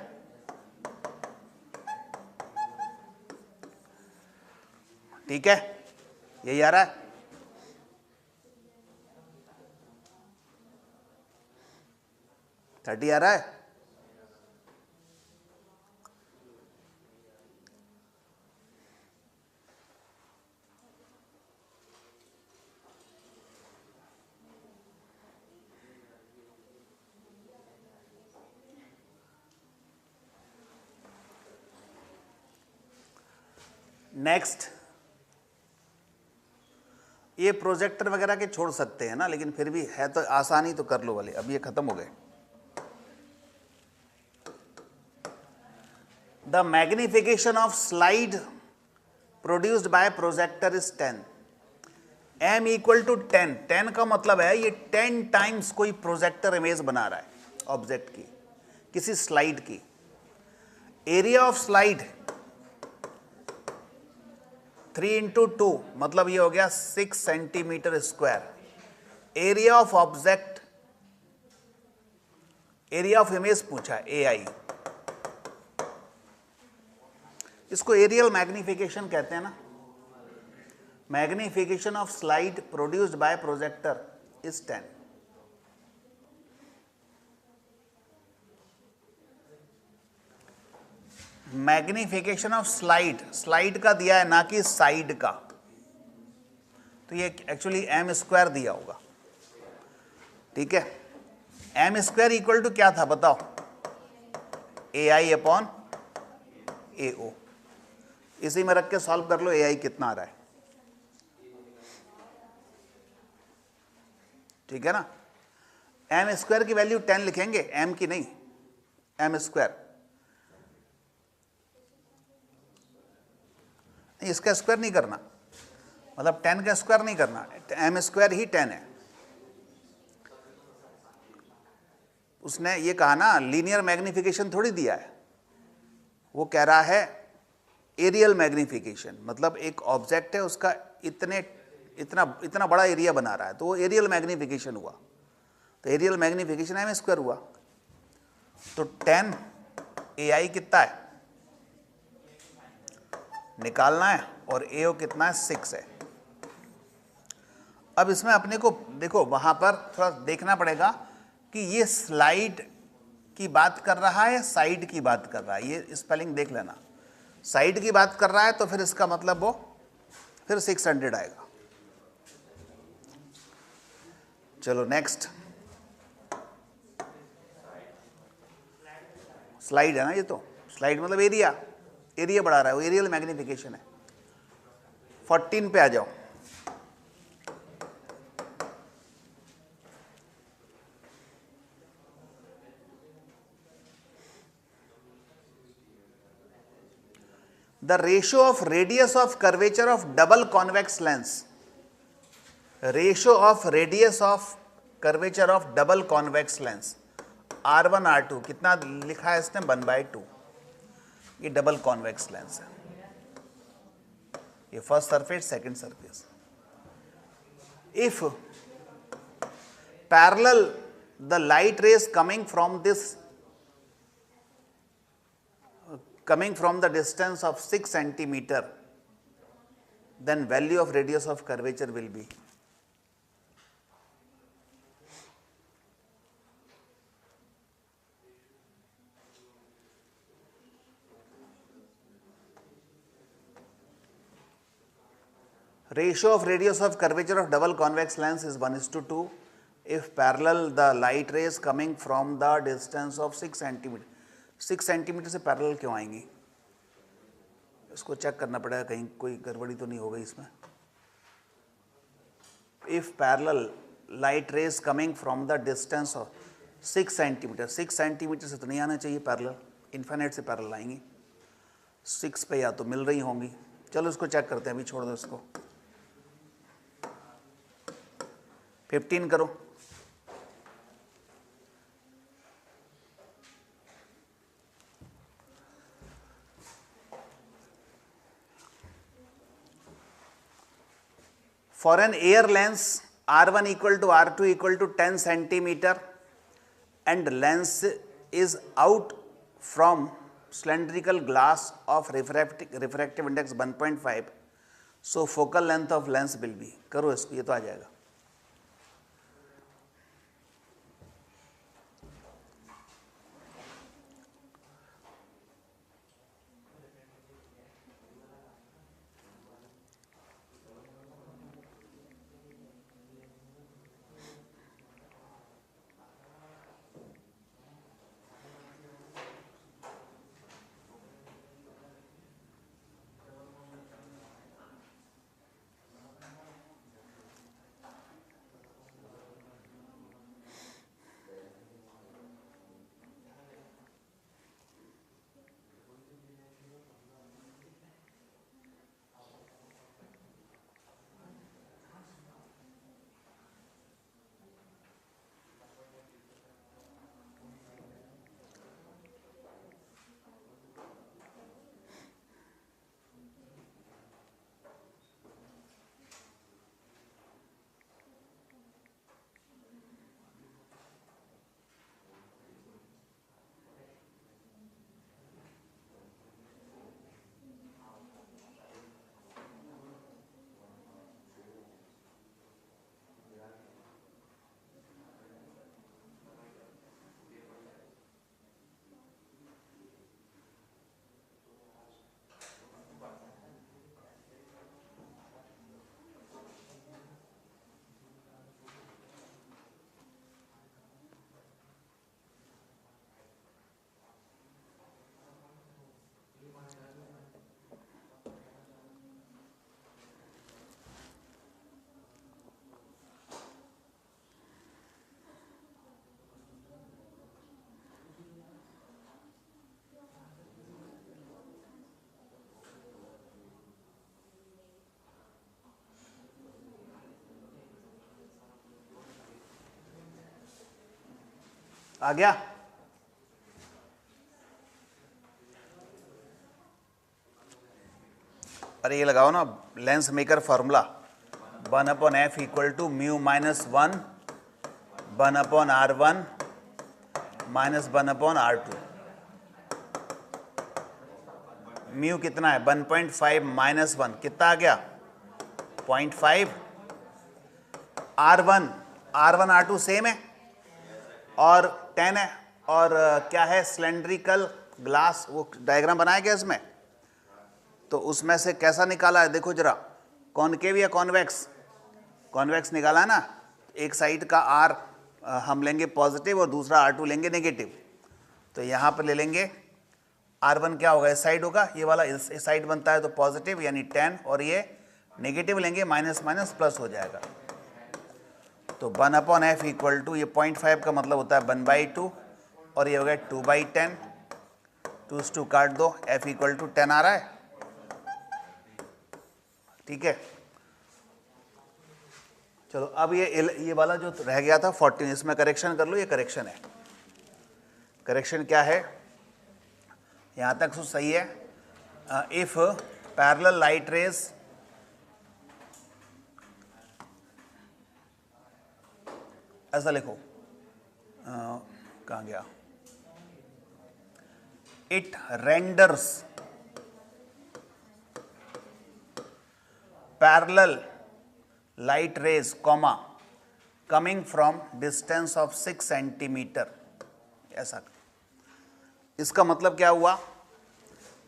ठीक है, यही आ रहा है. आ रहा है. नेक्स्ट, ये प्रोजेक्टर वगैरह के छोड़ सकते हैं ना, लेकिन फिर भी है तो आसानी, तो कर लो वाले. अब ये खत्म हो गए. The magnification of slide produced by projector is 10. m equal to 10. 10 का मतलब है ये 10 टाइम्स कोई प्रोजेक्टर इमेज बना रहा है ऑब्जेक्ट की, किसी स्लाइड की. एरिया ऑफ स्लाइड 3 इंटू 2 मतलब ये हो गया 6 centimetre square. Area of object, area of image पूछा ए आई, इसको एरियल मैग्निफिकेशन कहते हैं ना। Magnification of slide produced by projector is 10। Magnification of slide, slide का दिया है ना कि साइड का, तो ये एक्चुअली एम स्क्वायर दिया होगा, ठीक है। एम स्क्वायर इक्वल टू क्या था बताओ, ए आई अपॉन ए ओ। इसी में रख के सॉल्व कर लो ए आई कितना आ रहा है, ठीक है ना। एम स्क्वायर की वैल्यू 10 लिखेंगे, एम की नहीं, एम स्क्वायर। इसका स्क्वायर नहीं करना, मतलब 10 का स्क्वायर नहीं करना, एम स्क्वायर ही 10 है। उसने ये कहा ना लीनियर मैग्निफिकेशन थोड़ी दिया है, वो कह रहा है एरियल मैग्निफिकेशन, मतलब एक ऑब्जेक्ट है उसका इतना बड़ा एरिया बना रहा है, तो वो एरियल मैग्निफिकेशन हुआ। तो एरियल मैग्निफिकेशन एम स्क्वायर हुआ। तो 10 ए आई कितना है निकालना है, और ए ओ कितना है 6 है। अब इसमें अपने को देखो वहां पर थोड़ा देखना पड़ेगा कि ये स्लाइड की बात कर रहा है, साइड की बात कर रहा है, ये स्पेलिंग देख लेना। साइड की बात कर रहा है तो फिर इसका मतलब वो फिर 600 आएगा। चलो नेक्स्ट, स्लाइड है ना ये, तो स्लाइड मतलब एरिया, एरिया बढ़ा रहा है, वो एरियल मैग्निफिकेशन है। 14 पे आ जाओ। The ratio of radius of curvature of double convex lens, ratio of radius of curvature of double convex lens, R1 R2 कितना लिखा है इसने 1/2। ये डबल कॉन्वेक्स लेंस है, ये first surface second surface. If parallel the light rays coming from the distance of 6 centimeter, then value of radius of curvature will be, ratio of radius of curvature of double convex lens is 1:2 if parallel the light rays coming from the distance of 6 centimeter। 6 centimetre से parallel क्यों आएंगी, इसको check करना पड़ेगा, कहीं कोई गड़बड़ी तो नहीं हो गई इसमें। If parallel light rays coming from the distance of 6 centimetre, 6 centimetre से तो नहीं आना चाहिए पैरेलल, इन्फिनिट से पैरेलल आएंगी। 6 पे या तो मिल रही होंगी, चलो इसको चेक करते हैं, अभी छोड़ दो इसको। 15 करो। For an air lens R1 equal to R2 equal to 10 centimeter and lens is out from cylindrical glass of refractive index 1.5, so focal length of lens will be, करो इसको, ये तो आ जाएगा। आ गया? अरे ये लगाओ ना lens maker formula, 1/f equal to mu minus 1 1/r1 minus 1/r2। Mu कितना है? 1.5 माइनस 1 कितना आ गया? 0.5। R1 R2 सेम है और 10 है, और क्या है सिलेंड्रिकल ग्लास, वो डायग्राम बनाया गया इसमें, तो उसमें से कैसा निकाला है देखो जरा, कॉनकेव या कॉन्वेक्स? कॉन्वेक्स निकाला है ना। एक साइड का R हम लेंगे पॉजिटिव और दूसरा R2 लेंगे नेगेटिव, तो यहाँ पर ले लेंगे R1 क्या होगा? इस साइड होगा, ये वाला इस साइड बनता है तो पॉजिटिव यानी 10, और ये नेगेटिव लेंगे माइनस माइनस प्लस हो जाएगा। तो 1/f इक्वल टू, ये 0.5 का मतलब होता है 1/2 और ये हो गया 2/10। 2 से 2 काट दो, f इक्वल टू 10 आ रहा है। ठीक है, चलो अब ये वाला जो रह गया था 14, इसमें करेक्शन कर लो। ये करेक्शन है। करेक्शन क्या है? यहाँ तक तो सही है। इफ पैरेलल लाइट रेज ऐसा लिखो, कहाँ गया? It renders parallel light rays comma coming from distance of 6 centimetre. ऐसा, इसका मतलब क्या हुआ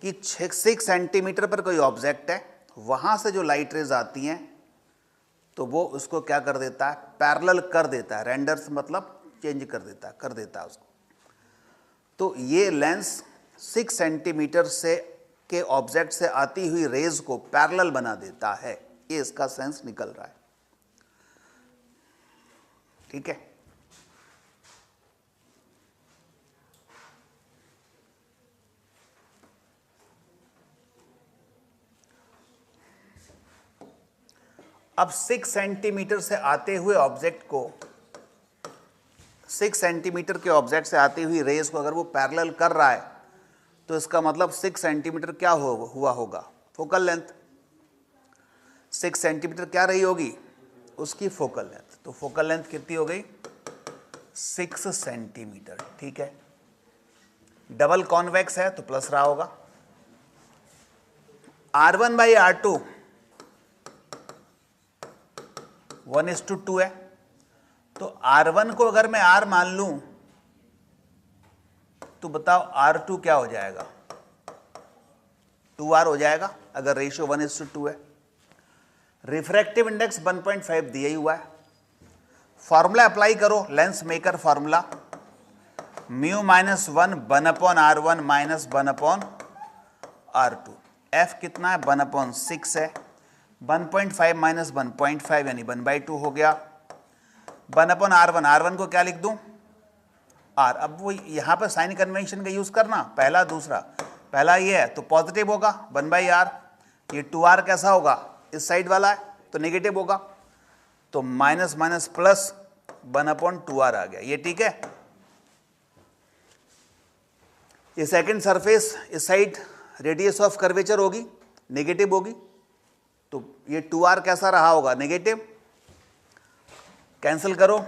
कि 6 सेंटीमीटर पर कोई ऑब्जेक्ट है, वहां से जो लाइट रेज आती हैं तो वो उसको क्या कर देता है? पैरेलल कर देता है। रेंडर्स मतलब चेंज कर देता है उसको। तो ये लेंस 6 सेंटीमीटर से के ऑब्जेक्ट से आती हुई रेज को पैरेलल बना देता है। ये इसका सेंस निकल रहा है। ठीक है, अब 6 सेंटीमीटर से आते हुए ऑब्जेक्ट को, 6 सेंटीमीटर के ऑब्जेक्ट से आती हुई रेज को अगर वो पैरेलल कर रहा है तो इसका मतलब 6 सेंटीमीटर क्या हुआ होगा? Focal length. 6 सेंटीमीटर क्या रही होगी? उसकी फोकल लेंथ। तो फोकल लेंथ कितनी हो गई? 6 सेंटीमीटर। ठीक है, डबल कॉन्वेक्स है तो प्लस रहा होगा। R1/R2 1:2 है, तो R1 को अगर मैं R मान लूं तो बताओ R2 क्या हो जाएगा? 2R हो जाएगा अगर रेशियो 1:2 है। रिफ्रैक्टिव इंडेक्स 1.5 दिया ही हुआ है। फॉर्मूला अप्लाई करो, lens maker formula, mu minus 1 1/R1 minus 1/R2। F कितना है? 1/6 है। 1.5 माइनस 1.5 यानी 1/2 हो गया। 1/R1, R1 को क्या लिख दूं? R। अब वो यहाँ पर साइन कन्वेंशन का यूज करना, पहला दूसरा। पहला ये है तो पॉजिटिव होगा 1/R। ये 2R कैसा होगा? इस साइड वाला है तो नेगेटिव होगा, तो माइनस माइनस प्लस 1/2R आ गया। ये ठीक है। ये सेकंड सरफेस इस साइड रेडियस ऑफ कर्वेचर होगी, नेगेटिव होगी, तो ये 2R कैसा रहा होगा? नेगेटिव। कैंसिल करो,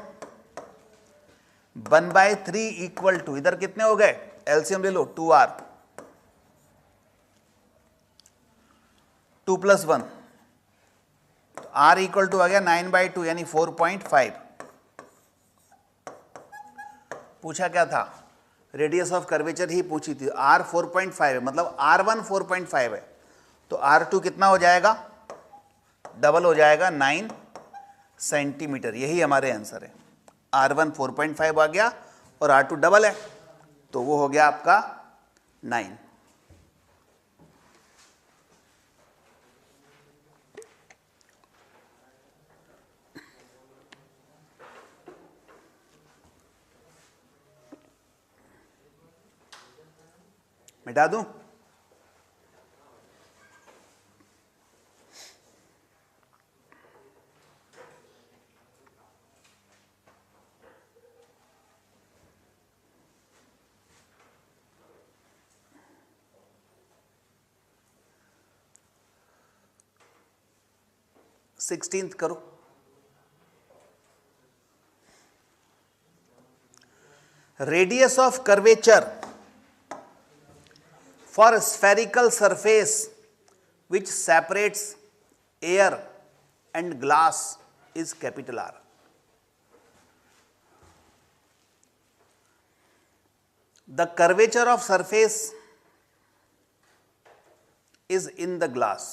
1/3 इक्वल टू, इधर कितने हो गए? एलसीएम ले लो, 2R 2 + 1, तो R इक्वल टू आ गया 9/2 यानी 4.5। पूछा क्या था? रेडियस ऑफ कर्वेचर ही पूछी थी। R 4.5 है, मतलब R1 4.5 है, तो R2 कितना हो जाएगा? डबल हो जाएगा 9 सेंटीमीटर। यही हमारे आंसर है। R1 4.5 आ गया और R2 डबल है, तो वो हो गया आपका 9। मिटा दूं? 16th करो। Radius of curvature for spherical surface which separates air and glass is capital R. The curvature of surface is in the glass.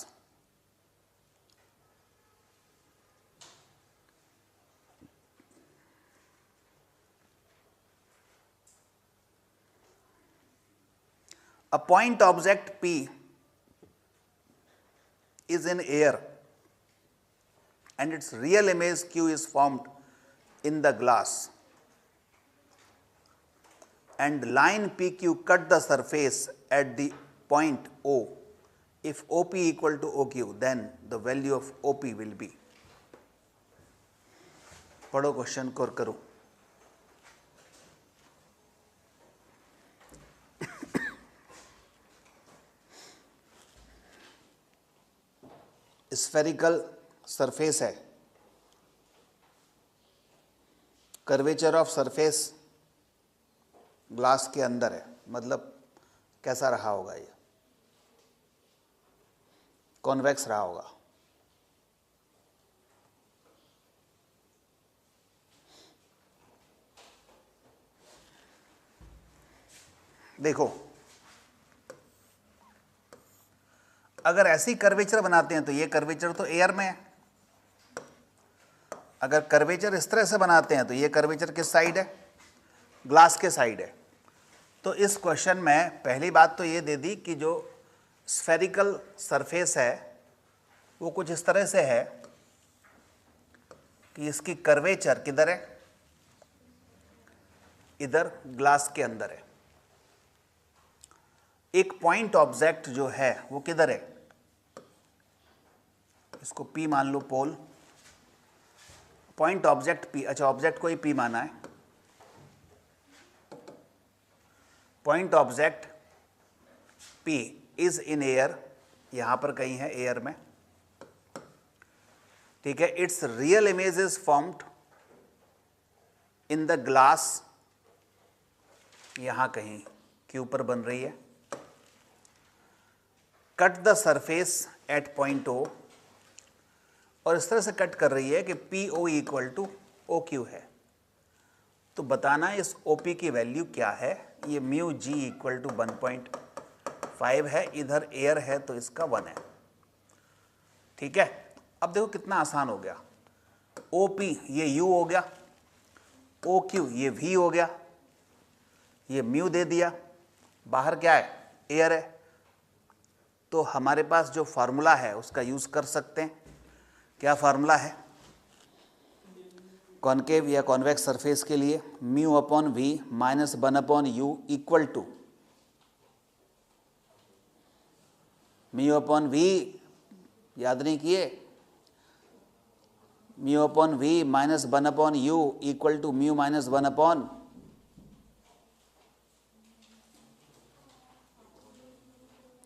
A point object P is in air and its real image Q is formed in the glass, and line PQ cut the surface at the point O. If OP equal to OQ, then the value of OP will be. पढ़ो question को और करो। Spherical surface है, curvature of surface glass के अंदर है, मतलब कैसा रहा होगा ये? कॉन्वेक्स रहा होगा। देखो, अगर ऐसी कर्वेचर बनाते हैं तो ये कर्वेचर तो एयर में है। अगर कर्वेचर इस तरह से बनाते हैं तो ये कर्वेचर किस साइड है? ग्लास के साइड है। तो इस क्वेश्चन में पहली बात तो ये दे दी कि जो स्फेरिकल सरफेस है वो कुछ इस तरह से है कि इसकी कर्वेचर किधर है? इधर ग्लास के अंदर है। एक पॉइंट ऑब्जेक्ट जो है वो किधर है? इसको P मान लो, पोल। पॉइंट ऑब्जेक्ट P, अच्छा ऑब्जेक्ट को ही P माना है। Point object P is in air, यहां पर कहीं है एयर में, ठीक है। It's real image is formed in the glass, यहां कहीं के ऊपर बन रही है। Cut the surface at point O, और इस तरह से कट कर रही है कि PO इक्वल टू OQ है। तो बताना इस OP की वैल्यू क्या है। ये म्यू G इक्वल टू 1.5 है, इधर एयर है तो इसका 1 है, ठीक है। अब देखो कितना आसान हो गया। OP ये U हो गया, OQ ये V हो गया, ये म्यू दे दिया, बाहर क्या है? एयर है। तो हमारे पास जो फार्मूला है उसका यूज कर सकते हैं। क्या फार्मूला है कॉनकेव या कॉन्वेक्स सरफेस के लिए? Mu upon V minus 1 upon U equal to mu upon V, याद नहीं किए? Mu upon V minus 1 upon U equal to mu minus 1 upon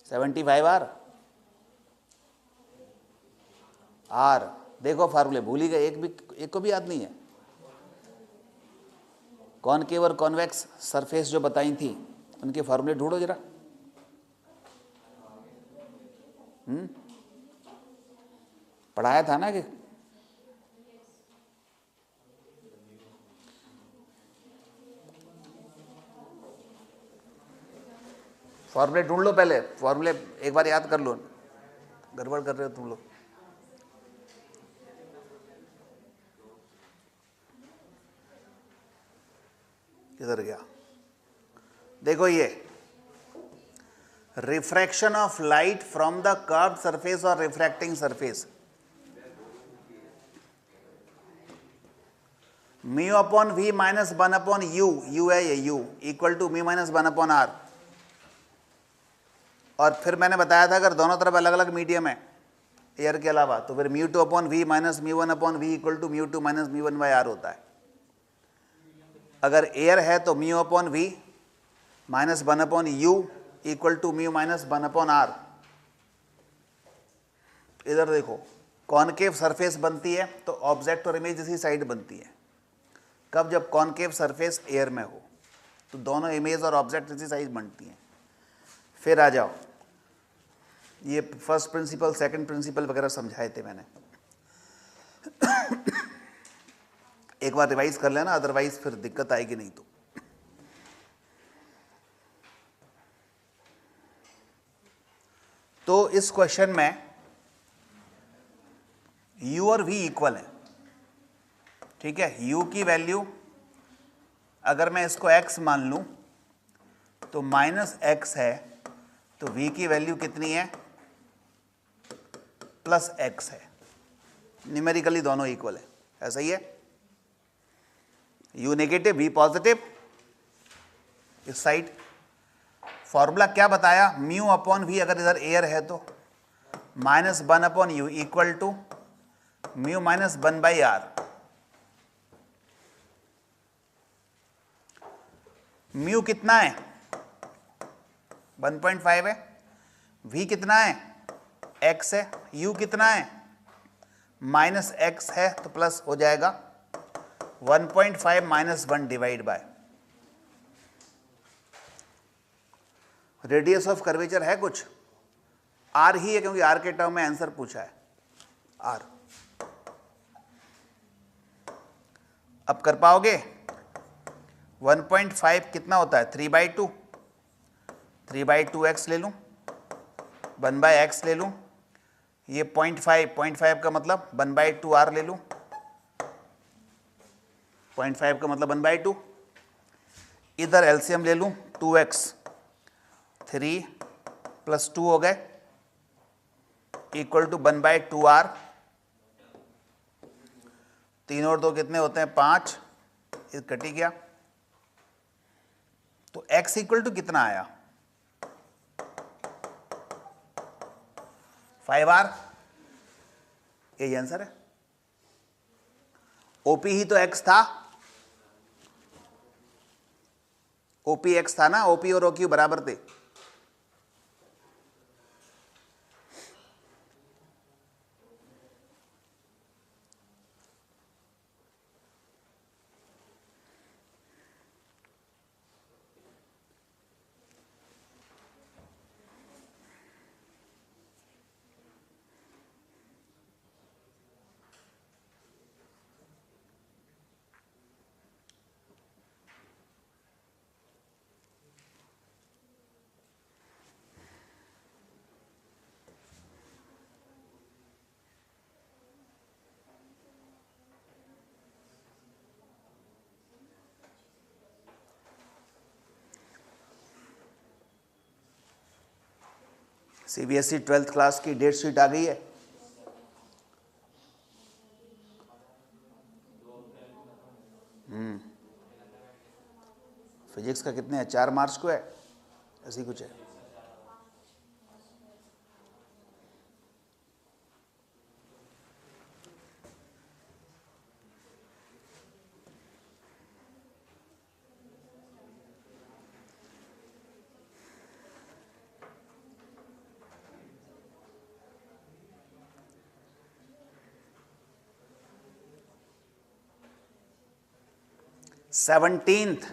75R। R देखो फार्मूले भूल ही गए, एक को भी याद नहीं है। कॉनकेव और कॉन्वेक्स सरफेस जो बताई थी उनके फार्मूले ढूंढो जरा। पढ़ाया था ना कि फॉर्मूले ढूंढ लो पहले, फॉर्मूले एक बार याद कर लो। गड़बड़ कर रहे हो तुम लोग। किधर गया? देखो ये refraction of light from the curved surface और refracting surface, mu upon V minus 1 upon U है ये U equal to mu minus 1 upon R। और फिर मैंने बताया था अगर दोनों तरफ अलग अलग मीडियम है एयर के अलावा तो फिर mu 2 upon V minus mu 1 upon V equal to mu 2 minus mu 1 by R होता है। अगर एयर है तो mu upon V minus 1 upon U equal to mu minus 1 upon R। इधर देखो कॉनकेव सरफेस बनती है तो ऑब्जेक्ट और इमेज इसी साइड बनती है। कब? जब कॉनकेव सरफेस एयर में हो तो दोनों इमेज और ऑब्जेक्ट इसी साइड बनती हैं। फिर आ जाओ, ये फर्स्ट प्रिंसिपल सेकंड प्रिंसिपल वगैरह समझाए थे मैंने। एक बार रिवाइज कर लेना, अदरवाइज फिर दिक्कत आएगी नहीं तो इस क्वेश्चन में u और v इक्वल है, ठीक है। u की वैल्यू अगर मैं इसको x मान लूं तो -x है, तो v की वैल्यू कितनी है? +x है। न्यूमेरिकली दोनों इक्वल है, ऐसा ही है। u नेगेटिव v पॉजिटिव, इस साइड। फॉर्मूला क्या बताया? म्यू अपॉन v, अगर इधर एयर है तो -1 upon u equal to mu -1/r। Mu कितना है? 1.5 है। v कितना है? x है। u कितना है? -x है, तो प्लस हो जाएगा 1.5 - 1 divide by radius of curvature है कुछ? r ही है, क्योंकि r के टर्म में आंसर पूछा है, r। अब कर पाओगे? 1.5 कितना होता है? 3/2। 3/2x ले लूं, 1/x ले लूं, ये 0.5 का मतलब 1/2r ले लूं, 0.5 का मतलब 1/2। इधर एलसीएम ले लूं, 2x, 3 + 2 हो गए, इक्वल टू 1/2r। 3 और 2 कितने होते हैं? 5, ये कट ही गया। तो x इक्वल टू कितना आया? 5r। यही आंसर है। OP ही तो x था, OP x था ना, OP और OQ बराबर थे। CBSE 12th क्लास की डेट शीट आ गई है। फिजिक्स का कितने है? 4 मार्च को है, ऐसी कुछ है। Seventeenth.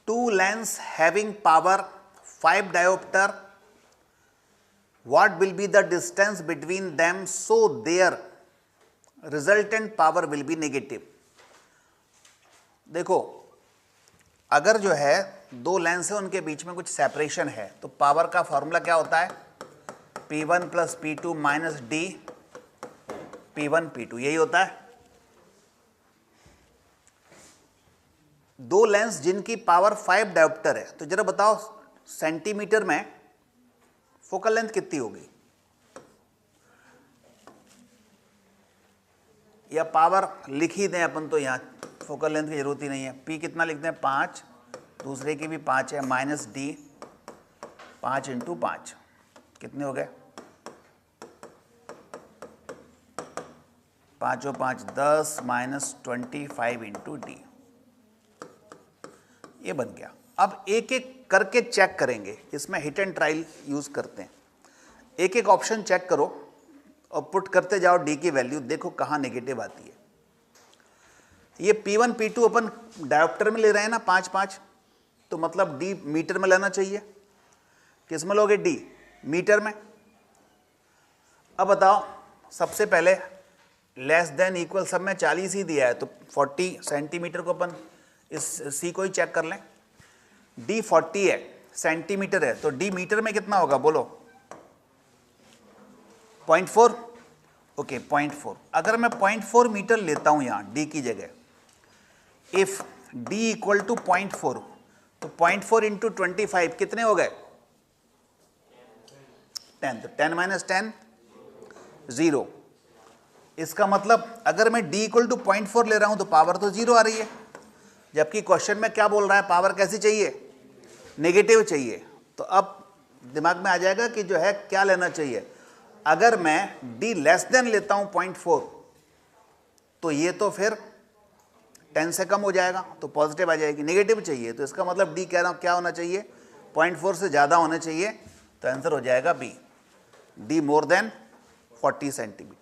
Two lens having power 5 diopter, what will be the distance between them so their resultant power will be negative? देखो, अगर जो है दो लेंस है उनके बीच में कुछ सेपरेशन है तो पावर का फॉर्मूला क्या होता है? P1 + P2 - D P1 P2 यही होता है। दो लेंस जिनकी पावर 5 डायोप्टर है, तो जरा बताओ सेंटीमीटर में फोकल लेंथ कितनी होगी, या पावर लिख ही दें अपन, तो यहाँ फोकल लेंथ की जरूरत ही नहीं है। P कितना लिखते हैं 5, दूसरे की भी 5 है, माइनस D 5 इंटू 5 कितने हो गए 5 और 5 10 माइनस 25 इंटू D, ये बन गया। अब एक एक करके चेक करेंगे, इसमें हिट एंड ट्रायल यूज करते हैं। एक एक ऑप्शन चेक करो और पुट करते जाओ D की वैल्यू, देखो कहाँ नेगेटिव आती है। ये P1 P2 अपन डायोप्टर में ले रहे हैं ना 5 5, तो मतलब D मीटर में लेना चाहिए। किस में लोगे D मीटर में। अब बताओ सबसे पहले लेस देन इक्वल सब में 40 ही दिया है, तो 40 सेंटीमीटर को अपन इस C को ही चेक कर लें। D 40 है, सेंटीमीटर है, तो D मीटर में कितना होगा बोलो 0.4। ओके 0.4। अगर मैं 0.4 मीटर लेता हूं यहां D की जगह, इफ D इक्वल टू 0.4, तो 0.4 इंटू 25 कितने हो गए 10, तो 10 माइनस 10 0। इसका मतलब अगर मैं D इक्वल टू 0.4 ले रहा हूं तो पावर तो 0 आ रही है, जबकि क्वेश्चन में क्या बोल रहा है पावर कैसी चाहिए नेगेटिव चाहिए। तो अब दिमाग में आ जाएगा कि जो है क्या लेना चाहिए। अगर मैं D लेस देन लेता हूं 0.4, तो ये तो फिर 10 से कम हो जाएगा, तो पॉजिटिव आ जाएगी। नेगेटिव चाहिए, तो इसका मतलब D कह रहा हूं क्या होना चाहिए 0.4 से ज़्यादा होना चाहिए, तो आंसर हो जाएगा B, D more than 40 centimetre.